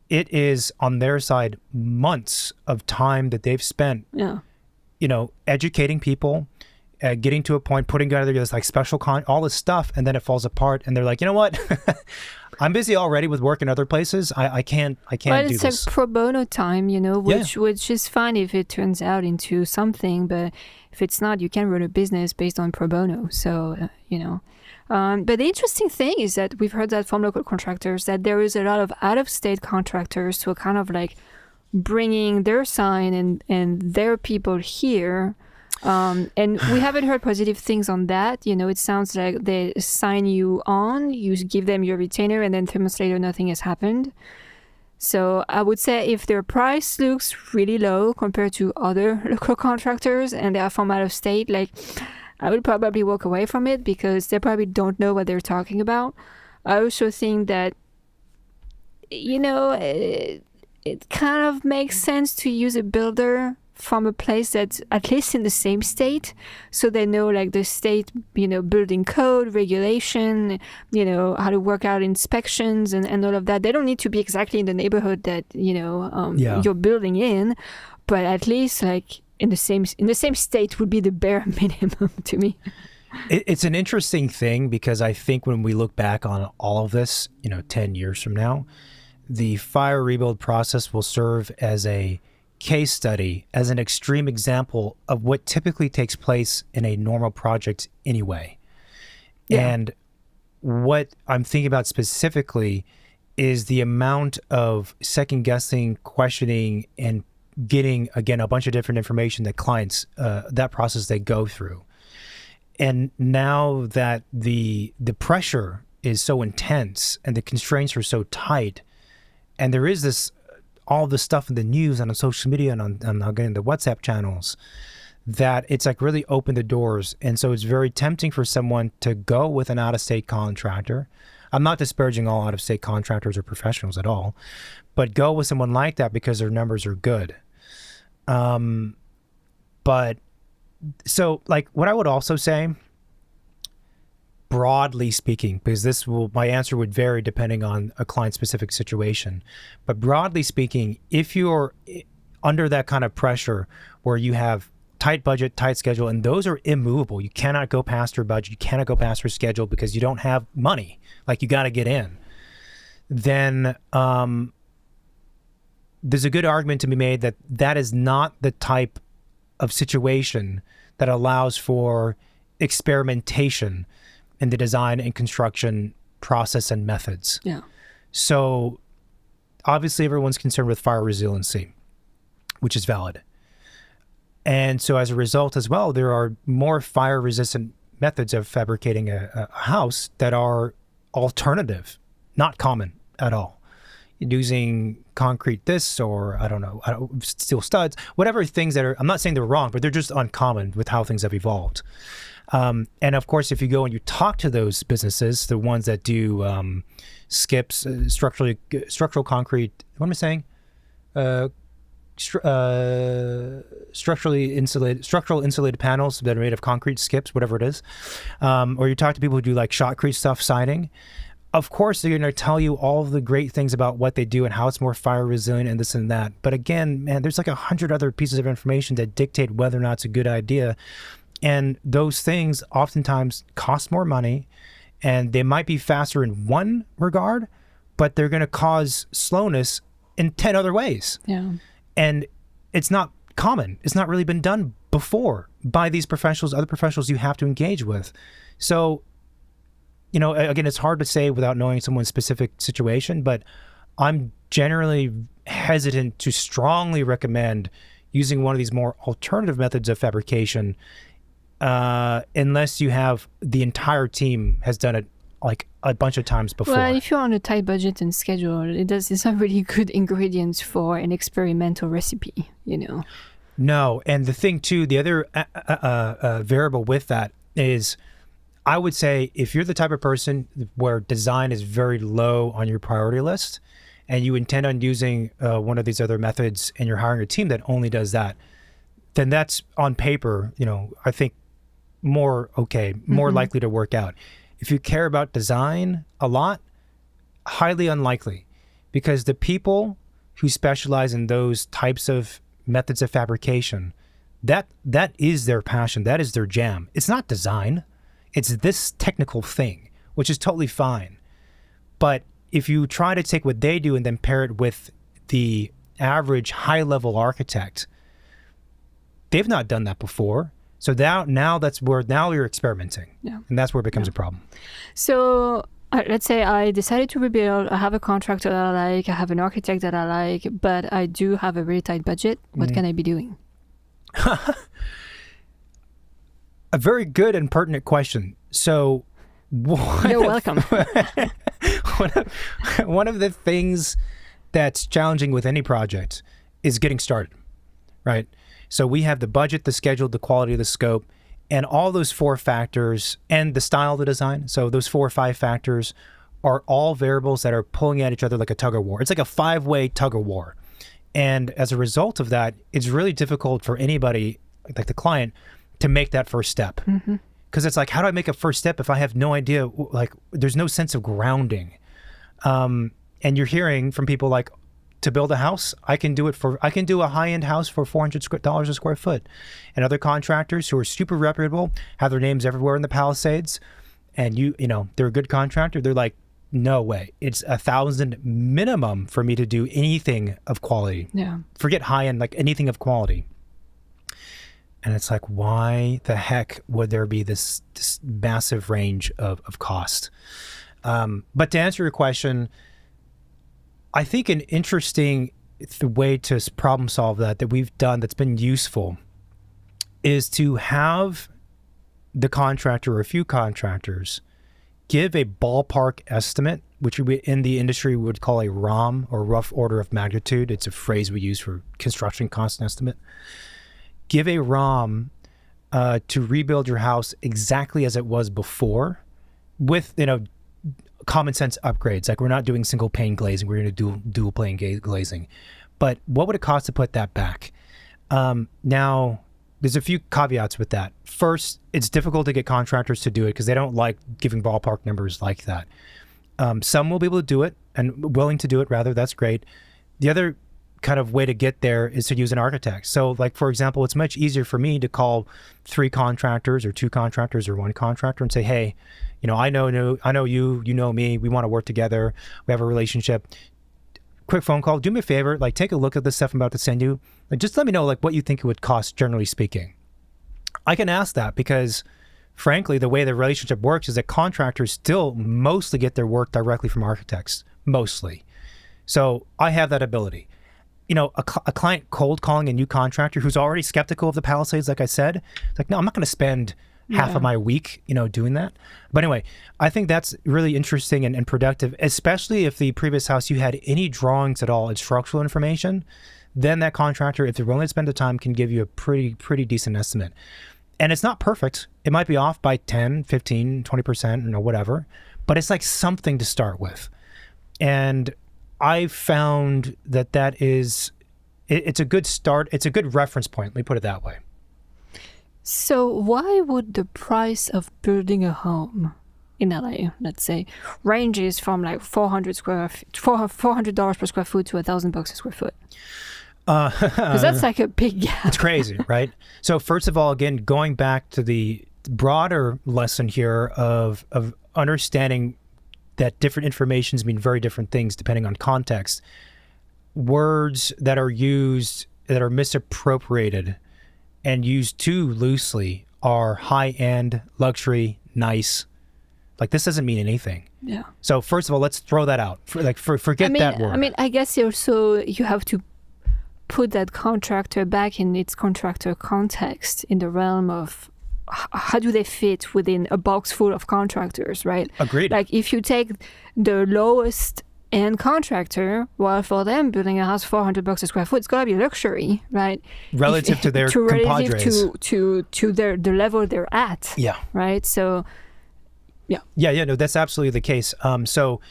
it is on their side months of time that they've spent, educating people, getting to a point, putting together this like special all this stuff, and then it falls apart. And they're like, you know what? I'm busy already with work in other places. I can't do this. But it's like pro bono time, which is fine if it turns out into something. But if it's not, you can run a business based on pro bono. So, but the interesting thing is that we've heard that from local contractors that there is a lot of out-of-state contractors who are kind of like bringing their sign and their people here. And we haven't heard positive things on that. It sounds like they sign you on, you give them your retainer, and then 3 months later, nothing has happened. So I would say if their price looks really low compared to other local contractors and they are from out of state, like I would probably walk away from it because they probably don't know what they're talking about. I also think that, it kind of makes sense to use a builder from a place that's at least in the same state, so they know like the state, building code, regulation, how to work out inspections and all of that. They don't need to be exactly in the neighborhood that, you're building in, but at least like in the same state would be the bare minimum to me. It's an interesting thing because I think when we look back on all of this, 10 years from now, the fire rebuild process will serve as a case study as an extreme example of what typically takes place in a normal project anyway. Yeah. And what I'm thinking about specifically is the amount of second guessing, questioning, and getting, again, a bunch of different information that clients, that process they go through. And now that the pressure is so intense and the constraints are so tight, and there is this, all this stuff in the news and on social media and on again, the WhatsApp channels, that it's like really opened the doors. And so it's very tempting for someone to go with an out-of-state contractor. I'm not disparaging all out-of-state contractors or professionals at all, but go with someone like that because their numbers are good. But so like what I would also say, broadly speaking, because my answer would vary depending on a client-specific situation, but broadly speaking, if you're under that kind of pressure where you have tight budget, tight schedule, and those are immovable, you cannot go past your budget, you cannot go past your schedule because you don't have money, like you got to get in, then there's a good argument to be made that that is not the type of situation that allows for experimentation in the design and construction process and methods. Yeah. So obviously everyone's concerned with fire resiliency, which is valid. And so as a result as well, there are more fire resistant methods of fabricating a house that are alternative, not common at all. Using concrete this or steel studs, whatever things that are, I'm not saying they're wrong, but they're just uncommon with how things have evolved. And of course, if you go and you talk to those businesses, the ones that do skips, structural concrete, what am I saying? Structural insulated panels that are made of concrete skips, whatever it is. Or you talk to people who do like shotcrete stuff, siding. Of course, they're going to tell you all of the great things about what they do and how it's more fire resilient and this and that. But again, man, there's like 100 other pieces of information that dictate whether or not it's a good idea. And those things oftentimes cost more money, and they might be faster in one regard, but they're going to cause slowness in 10 other ways. Yeah. And it's not common. It's not really been done before by these professionals, other professionals you have to engage with. So, you know, again, it's hard to say without knowing someone's specific situation, but I'm generally hesitant to strongly recommend using one of these more alternative methods of fabrication unless you have the entire team has done it like a bunch of times before. Well, if you're on a tight budget and schedule, it's not really good ingredients for an experimental recipe, you know? No, and the thing too, the other variable with that is, I would say if you're the type of person where design is very low on your priority list and you intend on using one of these other methods and you're hiring a team that only does that, then that's on paper, you know, I think more likely to work out. If you care about design a lot, highly unlikely, because the people who specialize in those types of methods of fabrication, that is their passion, that is their jam. It's not design. It's this technical thing, which is totally fine. But if you try to take what they do and then pair it with the average high-level architect, they've not done that before. So now you're experimenting. Yeah. And that's where it becomes a problem. So let's say I decided to rebuild. I have a contractor that I like. I have an architect that I like, but I do have a really tight budget. What can I be doing? A very good and pertinent question. So you're welcome. One of the things that's challenging with any project is getting started, right? So we have the budget, the schedule, the quality of the scope, and all those 4 factors, and the style of the design. So those 4 or 5 factors are all variables that are pulling at each other like a tug of war. It's like a 5-way tug of war. And as a result of that, it's really difficult for anybody, like the client, to make that first step. Because it's like, how do I make a first step if I have no idea, like there's no sense of grounding? And you're hearing from people like, to build a house, I can do a high-end house for $400 a square foot. And other contractors who are super reputable, have their names everywhere in the Palisades, and you know, they're a good contractor. They're like, no way. It's $1,000 minimum for me to do anything of quality. Yeah. Forget high end, like anything of quality. And it's like, why the heck would there be this massive range of cost? But to answer your question, I think an interesting way to problem solve that we've done that's been useful is to have the contractor or a few contractors give a ballpark estimate, which we in the industry would call a ROM, or rough order of magnitude. It's a phrase we use for construction cost estimate. Give a ROM to rebuild your house exactly as it was before, with common sense upgrades. Like, we're not doing single pane glazing, we're going to do dual pane glazing. But what would it cost to put that back? Now, there's a few caveats with that. First, it's difficult to get contractors to do it because they don't like giving ballpark numbers like that. Some will be able to do it and willing to do it, rather. That's great. The other kind of way to get there is to use an architect. So, like, for example, it's much easier for me to call 3 contractors or 2 contractors or 1 contractor and say, hey, I know you, you know me, we want to work together, we have a relationship. Quick phone call, do me a favor, like, take a look at the stuff I'm about to send you. Like, just let me know, like, what you think it would cost, generally speaking. I can ask that because, frankly, the way the relationship works is that contractors still mostly get their work directly from architects, mostly. So I have that ability. A client cold calling a new contractor who's already skeptical of the Palisades, like I said, it's like, no, I'm not going to spend half of my week, doing that. But anyway, I think that's really interesting and productive, especially if the previous house you had any drawings at all and structural information. Then that contractor, if they're willing to spend the time, can give you a pretty decent estimate. And it's not perfect. It might be off by 10, 15, 20%, whatever. But it's like something to start with. And I found that is, it's a good start. It's a good reference point. Let me put it that way. So why would the price of building a home in LA, let's say, ranges from like $400 per square foot to $1,000 a square foot? Because that's like a big gap. It's crazy, right? So first of all, again, going back to the broader lesson here of understanding that different informations mean very different things depending on context. Words that are used that are misappropriated and used too loosely are high-end, luxury, nice. Like, this doesn't mean anything. Yeah. So first of all, let's throw that out. Forget that word. I mean, I guess also you have to put that contractor back in its contractor context, in the realm of how do they fit within a box full of contractors, right? Agreed. Like, if you take the lowest end contractor, well, for them, building a house $400 a square foot, it's gotta be luxury, right? Relative to their compadres. to the level they're at. Yeah. Right. So, yeah. Yeah. No, that's absolutely the case. So,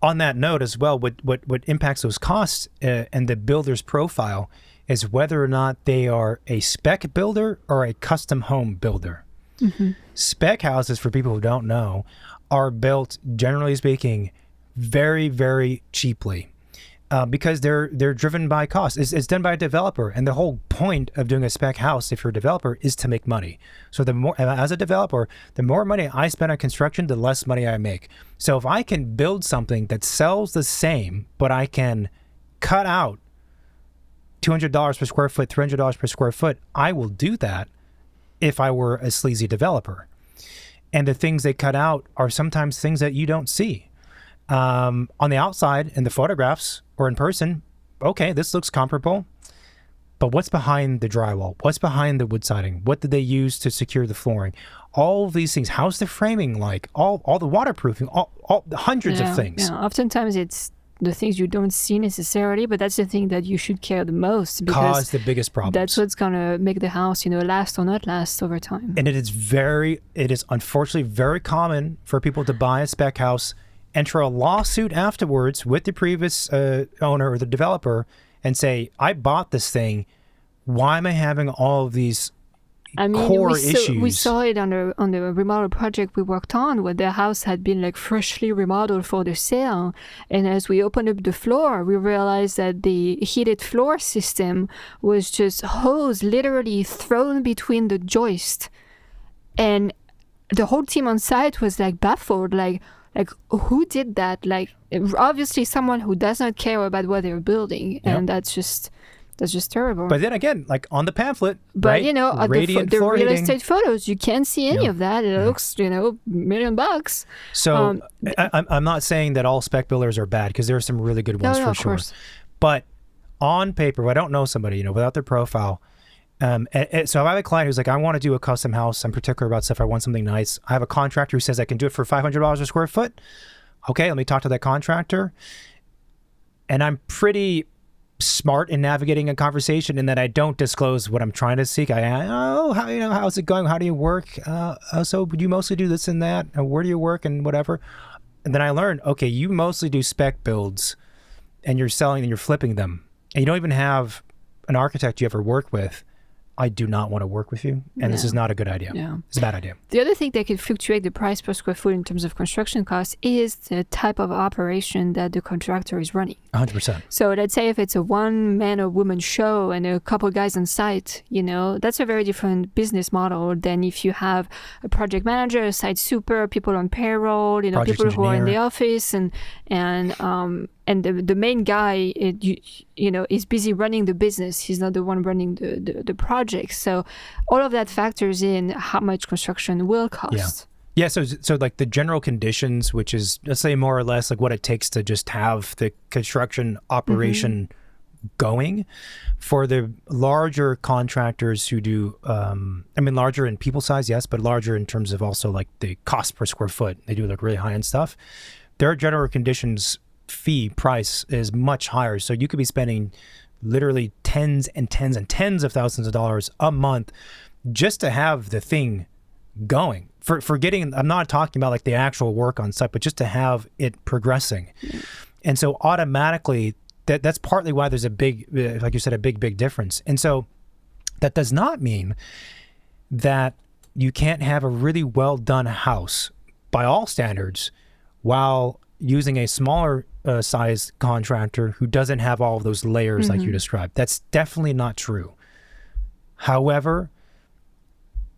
on that note as well, what impacts those costs and the builder's profile is whether or not they are a spec builder or a custom home builder. Mm-hmm. Spec houses, for people who don't know, are built, generally speaking, very, very cheaply because they're driven by cost. It's done by a developer, and the whole point of doing a spec house, if you're a developer, is to make money. So as a developer, the more money I spend on construction, the less money I make. So if I can build something that sells the same, but I can cut out $200 per square foot, $300 per square foot, I will do that if I were a sleazy developer. And the things they cut out are sometimes things that you don't see. On the outside, in the photographs or in person, okay, this looks comparable. But what's behind the drywall? What's behind the wood siding? What did they use to secure the flooring? All of these things. How's the framing like? All the waterproofing, all the hundreds of things. Yeah. Oftentimes it's the things you don't see necessarily, but that's the thing that you should care the most, because cause the biggest problems. That's what's gonna make the house, last or not last over time. And it is unfortunately very common for people to buy a spec house, enter a lawsuit afterwards with the previous owner or the developer, and say, I bought this thing. Why am I having all of these core issues? We saw it on the remodel project we worked on, where the house had been like freshly remodeled for the sale. And as we opened up the floor, we realized that the heated floor system was just hose literally thrown between the joist. And the whole team on site was like baffled, like, like who did that? Like obviously someone who does not care about what they're building, and that's just terrible. But then again, like on the pamphlet, but right? you know, Radiant the floor real heating. estate photos, you can't see any of that. It looks, you know, $1 million. So I'm not saying that all spec builders are bad, because there are some really good ones for of sure. course. But on paper, I don't know somebody, you know, without their profile. So if I have a client who's like, I want to do a custom house. I'm particular about stuff. I want something nice. I have a contractor who says I can do it for $500 a square foot. Okay, let me talk to that contractor. And I'm pretty smart in navigating a conversation in that I don't disclose what I'm trying to seek. How's it going? How do you work? So do you mostly do this and that? Where do you work and whatever? And then I learned, okay, you mostly do spec builds, and you're selling and you're flipping them. And you don't even have an architect you ever work with. I do not want to work with you, and this is not a good idea. Yeah. It's a bad idea. The other thing that can fluctuate the price per square foot in terms of construction costs is the type of operation that the contractor is running. 100%. So let's say if it's a one man or woman show and a couple guys on site, you know, that's a very different business model than if you have a project manager, a site super, people on payroll, you know, Project people who are in the engineer. office, and the main guy, you know, is busy running the business. He's not the one running the project. So all of that factors in how much construction will cost. Yeah, so like the general conditions, which is, let's say, more or less like what it takes to just have the construction operation going. For the larger contractors who do, larger in people size, yes, but larger in terms of also like the cost per square foot. They do like really high-end stuff. Their general conditions fee price is much higher. So you could be spending literally tens and tens and tens of thousands of dollars a month just to have the thing going. For getting, I'm not talking about like the actual work on site, but just to have it progressing. And so automatically, that's partly why there's a big, like you said, a big difference. And so that does not mean that you can't have a really well done house by all standards while using a smaller size contractor who doesn't have all of those layers like you described. That's definitely not true. However,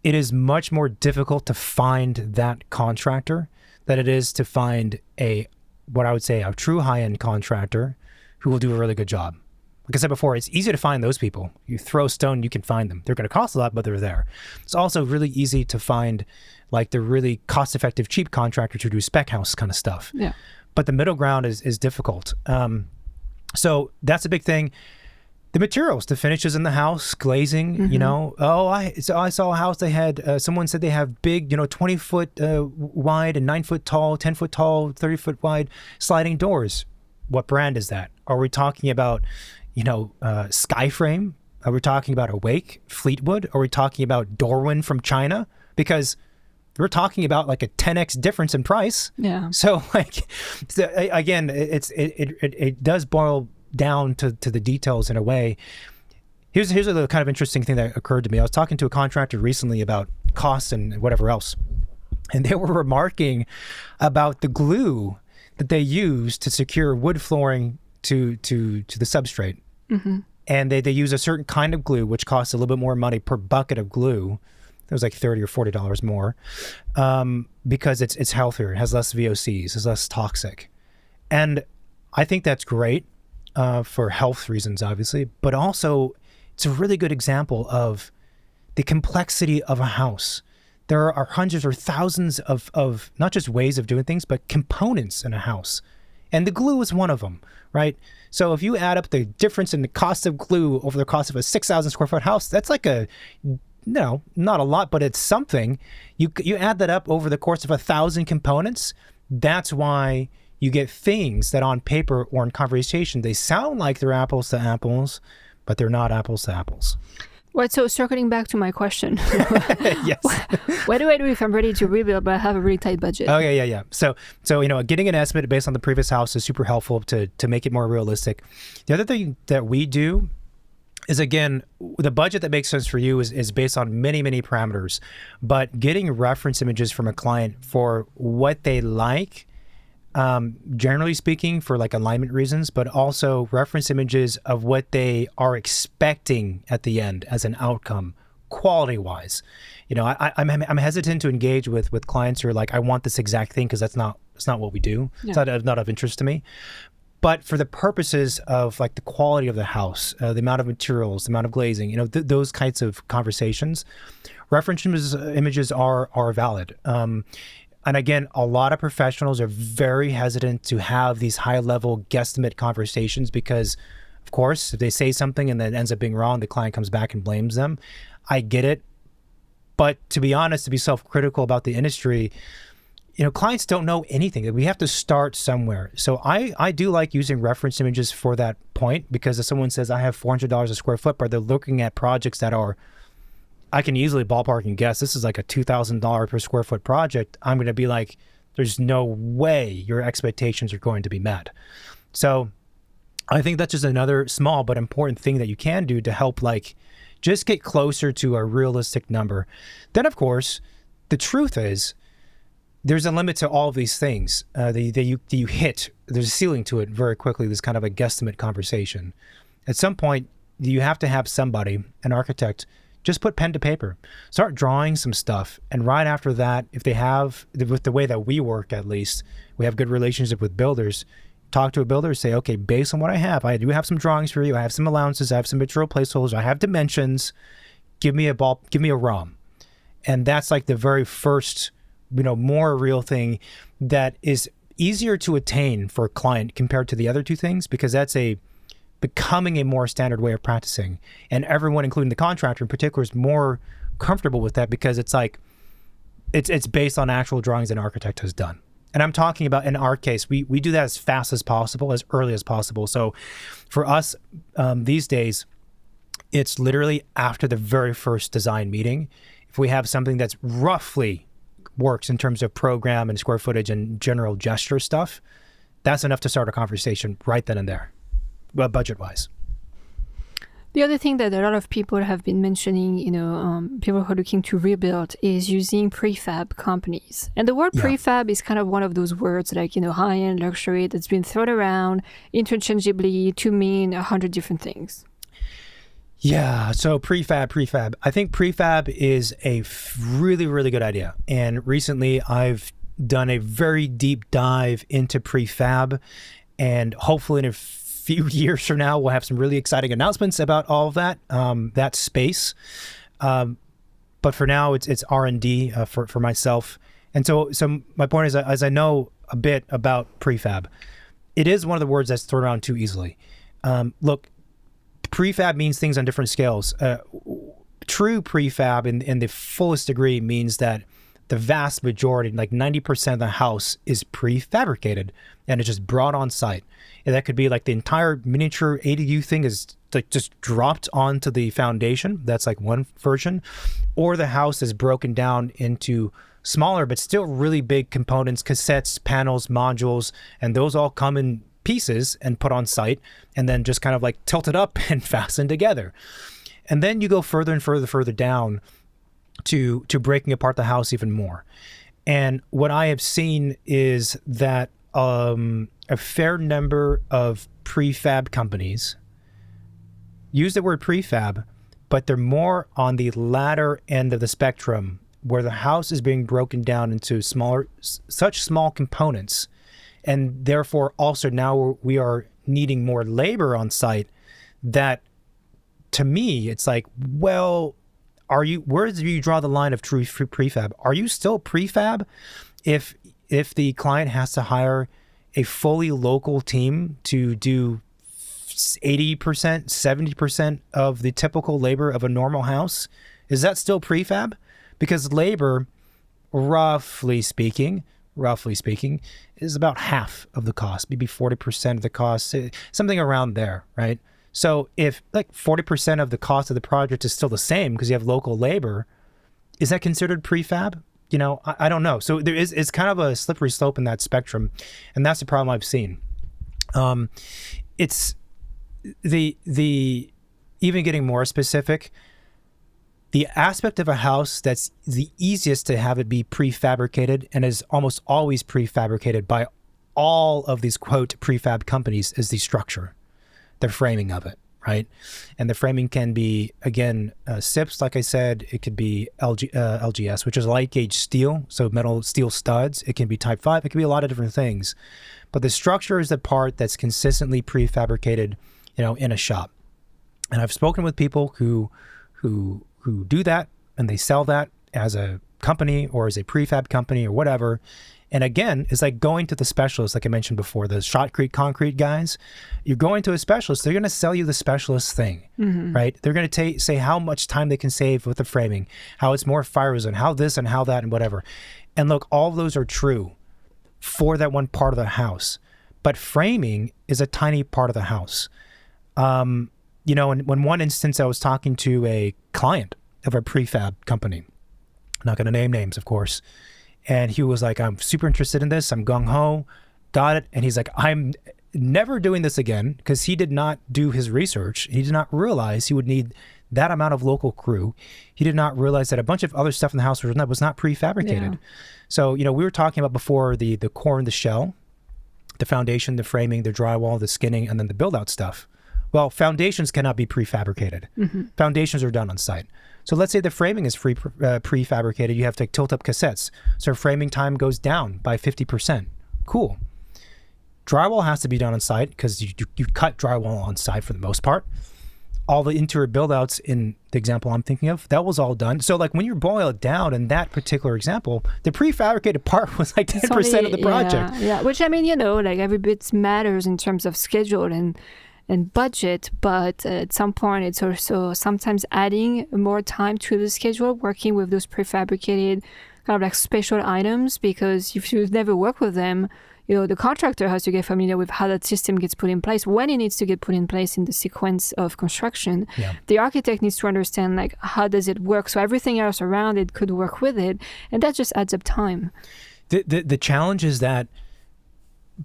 it is much more difficult to find that contractor than it is to find what I would say a true high-end contractor who will do a really good job. Like I said before, it's easy to find those people. You throw a stone, you can find them. They're going to cost a lot, but they're there. It's also really easy to find like the really cost-effective, cheap contractors who do spec house kind of stuff. Yeah. But the middle ground is difficult. So that's a big thing. The materials, the finishes in the house, glazing, you know. I saw a house they had, someone said they have big, 20-foot wide and 9-foot tall, 10-foot tall, 30-foot wide sliding doors. What brand is that? Are we talking about, Skyframe? Are we talking about Awake, Fleetwood? Are we talking about Dorwin from China? Because we're talking about like a 10x difference in price. Yeah. So again, it does boil down to the details in a way. Here's a kind of interesting thing that occurred to me. I was talking to a contractor recently about costs and whatever else, and they were remarking about the glue that they use to secure wood flooring to the substrate. And they use a certain kind of glue, which costs a little bit more money per bucket of glue. It was like $30 or $40 more, because it's healthier. It has less VOCs. It's less toxic. And I think that's great for health reasons, obviously, but also it's a really good example of the complexity of a house. There are hundreds or thousands of not just ways of doing things, but components in a house. And the glue is one of them, right? So if you add up the difference in the cost of glue over the cost of a 6,000 square foot house, that's like not a lot, but it's something. You add that up over the course of 1,000 components. That's why you get things that on paper or in conversation, they sound like they're apples to apples, but they're not apples to apples. Right, so circling back to my question. Yes. What do I do if I'm ready to rebuild, but I have a really tight budget? Oh, yeah. So getting an estimate based on the previous house is super helpful to make it more realistic. The other thing that we do is, again, the budget that makes sense for you is based on many, many parameters. But getting reference images from a client for what they like, generally speaking, for like alignment reasons, but also reference images of what they are expecting at the end as an outcome, quality-wise. I'm hesitant to engage with clients who are like, I want this exact thing, because that's not It's not what we do. Yeah. It's not of interest to me. But for the purposes of like the quality of the house, the amount of materials, the amount of glazing, those kinds of conversations, reference images are valid. And again, a lot of professionals are very hesitant to have these high-level guesstimate conversations because, of course, if they say something and then it ends up being wrong, the client comes back and blames them. I get it. But to be honest, to be self-critical about the industry, clients don't know anything. We have to start somewhere. So I do like using reference images for that point, because if someone says I have $400 a square foot, but they're looking at projects that are, I can easily ballpark and guess this is like a $2,000 per square foot project, I'm going to be like, there's no way your expectations are going to be met. So I think that's just another small but important thing that you can do to help just get closer to a realistic number. Then, of course, the truth is, there's a limit to all of these things that you hit. There's a ceiling to it very quickly, this kind of a guesstimate conversation. At some point, you have to have somebody, an architect, just put pen to paper. Start drawing some stuff. And right after that, if they have, with the way that we work at least, we have good relationship with builders, talk to a builder, say, okay, based on what I do have some drawings for you. I have some allowances. I have some material placeholders. I have dimensions. Give me a ROM. And that's like the very first more real thing that is easier to attain for a client compared to the other two things, because that's becoming a more standard way of practicing. And everyone, including the contractor in particular, is more comfortable with that because it's like, it's based on actual drawings an architect has done. And I'm talking about, in our case, we do that as fast as possible, as early as possible. So for us these days, it's literally after the very first design meeting. If we have something that's roughly works in terms of program and square footage and general gesture stuff, that's enough to start a conversation right then and there, budget-wise. The other thing that a lot of people have been mentioning, people who are looking to rebuild, is using prefab companies. And the word prefab is kind of one of those words like, high-end luxury that's been thrown around interchangeably to mean 100 different things. Yeah, so prefab. I think prefab is a really, really good idea. And recently I've done a very deep dive into prefab, and hopefully in a few years from now, we'll have some really exciting announcements about all of that, that space. But for now, it's R&D for myself. And so my point is, as I know a bit about prefab, it is one of the words that's thrown around too easily. Look, prefab means things on different scales. True prefab in the fullest degree means that the vast majority, like 90% of the house, is prefabricated and it's just brought on site. And that could be like the entire miniature ADU thing is like just dropped onto the foundation. That's like one version. Or the house is broken down into smaller but still really big components, cassettes, panels, modules, and those all come in pieces and put on site and then just kind of like tilted up and fastened together. And then you go further and further down to breaking apart the house even more. And what I have seen is that a fair number of prefab companies use the word prefab, but they're more on the latter end of the spectrum, where the house is being broken down into such small components. And therefore, also now we are needing more labor on site. That, to me, it's like, well, where do you draw the line of true prefab? Are you still prefab if the client has to hire a fully local team to do 80%, 70% of the typical labor of a normal house? Is that still prefab? Because labor, roughly speaking, is about half of the cost, maybe 40% of the cost, something around there, right? So if like 40% of the cost of the project is still the same because you have local labor, is that considered prefab? I don't know. So it's kind of a slippery slope in that spectrum, and that's the problem I've seen. It's the even getting more specific, the aspect of a house that's the easiest to have it be prefabricated and is almost always prefabricated by all of these quote prefab companies is the structure, the framing of it, right? And the framing can be, again, SIPs, like I said. It could be LGS, which is light gauge steel, so metal steel studs. It can be type 5. It can be a lot of different things. But the structure is the part that's consistently prefabricated, in a shop. And I've spoken with people who do that, and they sell that as a company or as a prefab company or whatever. And again, it's like going to the specialist, like I mentioned before, the shotcrete concrete guys. You're going to a specialist, they're going to sell you the specialist thing, right? They're going to say how much time they can save with the framing, how it's more fire resistant, how this and how that and whatever. And look, all of those are true for that one part of the house. But framing is a tiny part of the house. In one instance, I was talking to a client of a prefab company. I'm not going to name names, of course. And he was like, I'm super interested in this. I'm gung-ho, got it. And he's like, I'm never doing this again, because he did not do his research. He did not realize he would need that amount of local crew. He did not realize that a bunch of other stuff in the house was not prefabricated. Yeah. So, we were talking about before the core and the shell, the foundation, the framing, the drywall, the skinning, and then the build-out stuff. Well, foundations cannot be prefabricated. Foundations are done on site. So let's say the framing is prefabricated. You have to tilt up cassettes. So framing time goes down by 50%. Cool. Drywall has to be done on site, because you cut drywall on site for the most part. All the interior build-outs in the example I'm thinking of, that was all done. So like when you boil it down in that particular example, the prefabricated part was like 10% of the project. Yeah, which like every bit matters in terms of schedule and budget, but at some point it's also sometimes adding more time to the schedule, working with those prefabricated kind of like special items, because if you've never worked with them, the contractor has to get familiar with how that system gets put in place, when it needs to get put in place in the sequence of construction. Yeah. The architect needs to understand like how does it work, so everything else around it could work with it, and that just adds up time. The challenge is that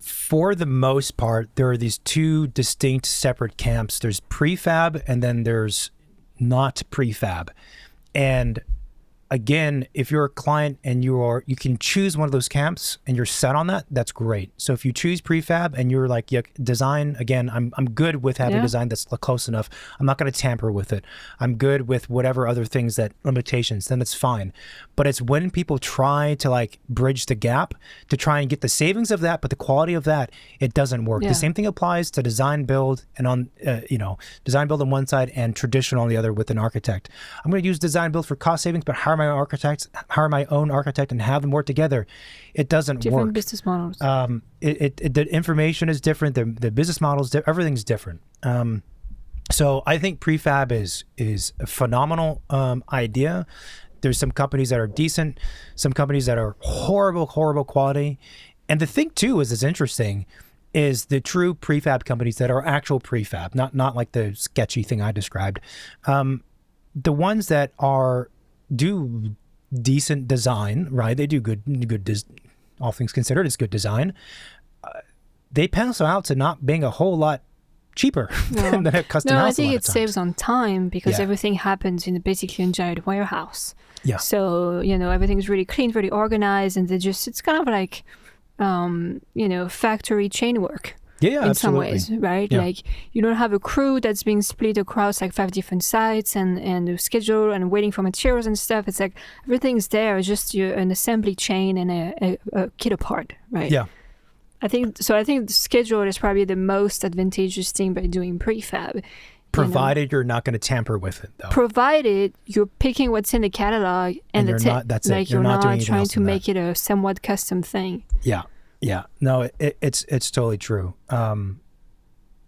for the most part, there are these two distinct separate camps. There's prefab and then there's not prefab. And again, if you're a client and you can choose one of those camps and you're set on that, that's great. So if you choose prefab and you're like, yeah, design, again, I'm good with having design that's close enough. I'm not going to tamper with it. I'm good with whatever other things that limitations, then it's fine. But it's when people try to like bridge the gap to try and get the savings of that, but the quality of that, it doesn't work. Yeah. The same thing applies to design build and on, design build on one side and traditional on the other with an architect. I'm going to use design build for cost savings, but hire my own architect and have them work together. It doesn't work. Different business models. The information is different. The business models, everything's different. So I think prefab is a phenomenal idea. There's some companies that are decent, some companies that are horrible quality. And the thing too is interesting is the true prefab companies that are actual prefab, not like the sketchy thing I described. The ones that do decent design, right? They do good. All things considered, it's good design. They pencil out to not being a whole lot cheaper than a custom house. I think it saves on time because everything happens in basically a giant warehouse. Yeah. So everything's really clean, really organized, and it's kind of like factory chain work. Yeah, in absolutely. some ways, right? Yeah. Like you don't have a crew that's being split across like 5 different sites and the schedule and waiting for materials and stuff. It's like everything's there. It's just an assembly chain and a kit apart, right? Yeah. I think the schedule is probably the most advantageous thing by doing prefab. Provided you're not going to tamper with it, though. Provided you're picking what's in the catalog and that's it. That's like it. You're not doing trying to make it a somewhat custom thing. Yeah. Yeah, no, it's totally true.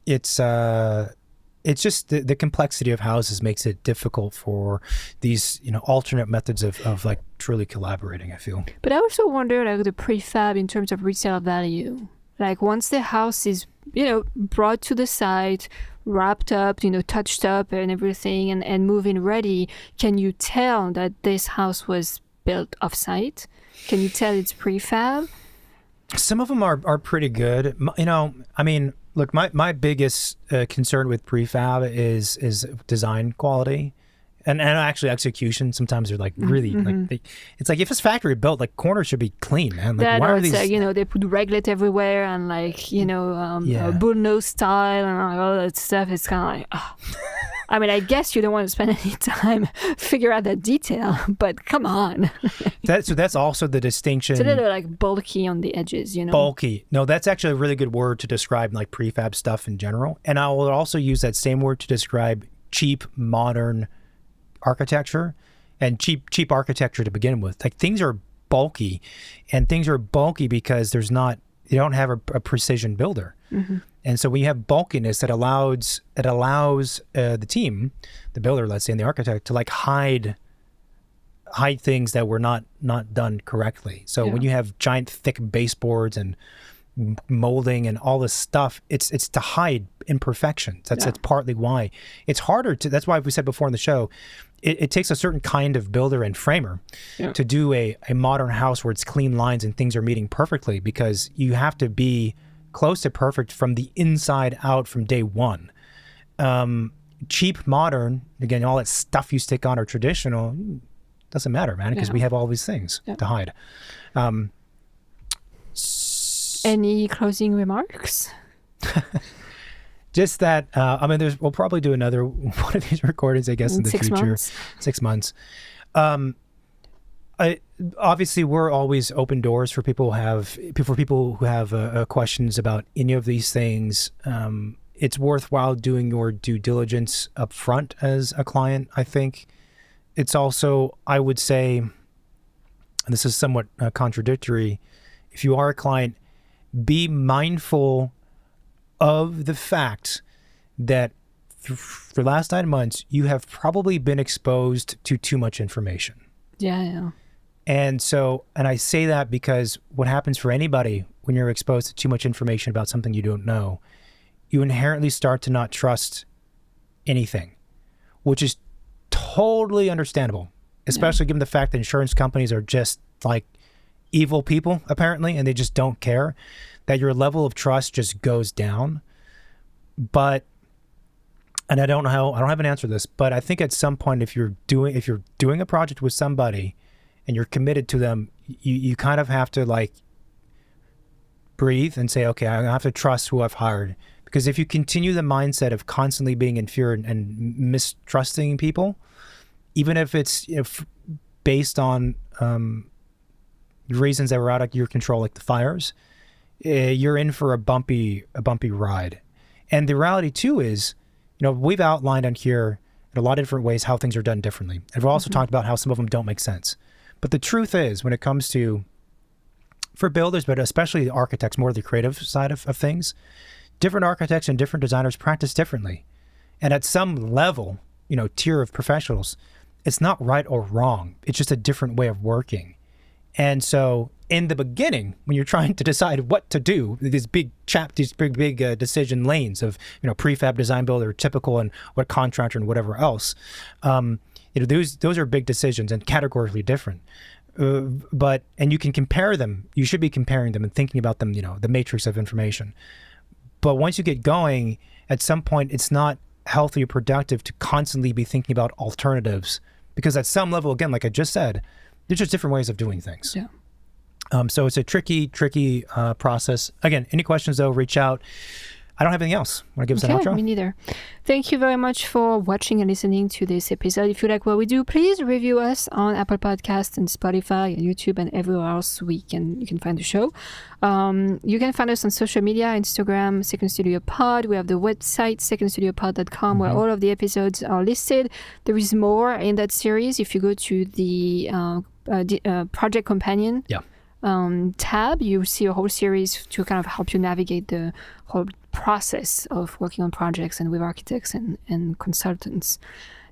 It's just the complexity of houses makes it difficult for these alternate methods of like truly collaborating, I feel. But I also wonder like the prefab in terms of resale value. Like once the house is brought to the site, wrapped up, touched up and everything, and move-in ready, can you tell that this house was built off-site? Can you tell it's prefab? Some of them are pretty good. I mean, look, my biggest concern with prefab is design quality. And actually execution, sometimes they're like really it's like if it's factory built, like corners should be clean, man. Like why are these they put reglet everywhere and like bullnose style and all that stuff. It's kind of like I mean, I guess you don't want to spend any time figure out that detail, but come on. So that's also the distinction. It's a little like bulky on the edges, Bulky. No, that's actually a really good word to describe like prefab stuff in general. And I will also use that same word to describe cheap, modern architecture and cheap architecture to begin with. Like things are bulky, and things are bulky because you don't have a precision builder. And so when you have bulkiness, it allows the team, the builder, let's say, and the architect to like hide things that were not done correctly. So when you have giant thick baseboards and molding and all this stuff, it's to hide imperfections. That's partly why it's harder to. That's why we said before in the show, it takes a certain kind of builder and framer to do a modern house where it's clean lines and things are meeting perfectly, because you have to be close to perfect from the inside out from day one. Cheap, modern, again, all that stuff you stick on are traditional. Doesn't matter, man, because we have all these things to hide. Any closing remarks? Just that, we'll probably do another one of these recordings, I guess, in the future. 6 months. Obviously, we're always open doors for people who have questions about any of these things. It's worthwhile doing your due diligence up front as a client, I think. It's also, I would say, and this is somewhat contradictory, if you are a client, be mindful of the fact that for the last 9 months, you have probably been exposed to too much information. Yeah. And I say that because what happens for anybody when you're exposed to too much information about something you don't know, you inherently start to not trust anything, which is totally understandable, especially given the fact that insurance companies are just like evil people, apparently, and they just don't care, that your level of trust just goes down. And I don't have an answer to this, but I think at some point, if you're doing a project with somebody and you're committed to them, you kind of have to like breathe and say, okay, I have to trust who I've hired. Because if you continue the mindset of constantly being in fear and mistrusting people, even if it's based on reasons that were out of your control, like the fires, you're in for a bumpy ride. And the reality too is, we've outlined on here in a lot of different ways how things are done differently. And we've also talked about how some of them don't make sense. But the truth is, when it comes to, for builders, but especially the architects, more the creative side of things, different architects and different designers practice differently. And at some level, tier of professionals, it's not right or wrong. It's just a different way of working. And so in the beginning, when you're trying to decide what to do, these big decision lanes of, prefab, design, builder, typical, and what contractor and whatever else, those are big decisions and categorically different. And you can compare them. You should be comparing them and thinking about them, the matrix of information. But once you get going, at some point, it's not healthy or productive to constantly be thinking about alternatives, because at some level, again, like I just said, there's just different ways of doing things. Yeah. So it's a tricky process. Again, any questions though, reach out. I don't have anything else. Want to give us an outro? Me neither. Thank you very much for watching and listening to this episode. If you like what we do, please review us on Apple Podcasts and Spotify and YouTube and everywhere else you can find the show. You can find us on social media, Instagram, Second Studio Pod. We have the website, secondstudiopod.com, where all of the episodes are listed. There is more in that series. If you go to the Project Companion tab, you see a whole series to kind of help you navigate the whole process of working on projects and with architects and consultants.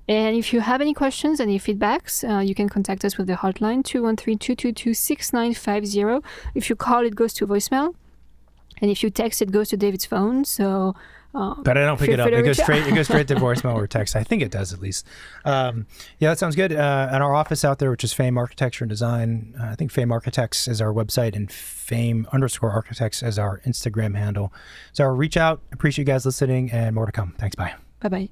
And if you have any questions, any feedbacks, you can contact us with the hotline 213-222-6950. If you call, it goes to voicemail, and if you text, it goes to David's phone. So but I don't pick it up. It goes straight to voicemail or text. I think it does, at least. That sounds good. And our office out there, which is Fame Architecture and Design. I think Fame Architects is our website, and Fame_Architects is our Instagram handle. So reach out. Appreciate you guys listening, and more to come. Thanks. Bye. Bye-bye.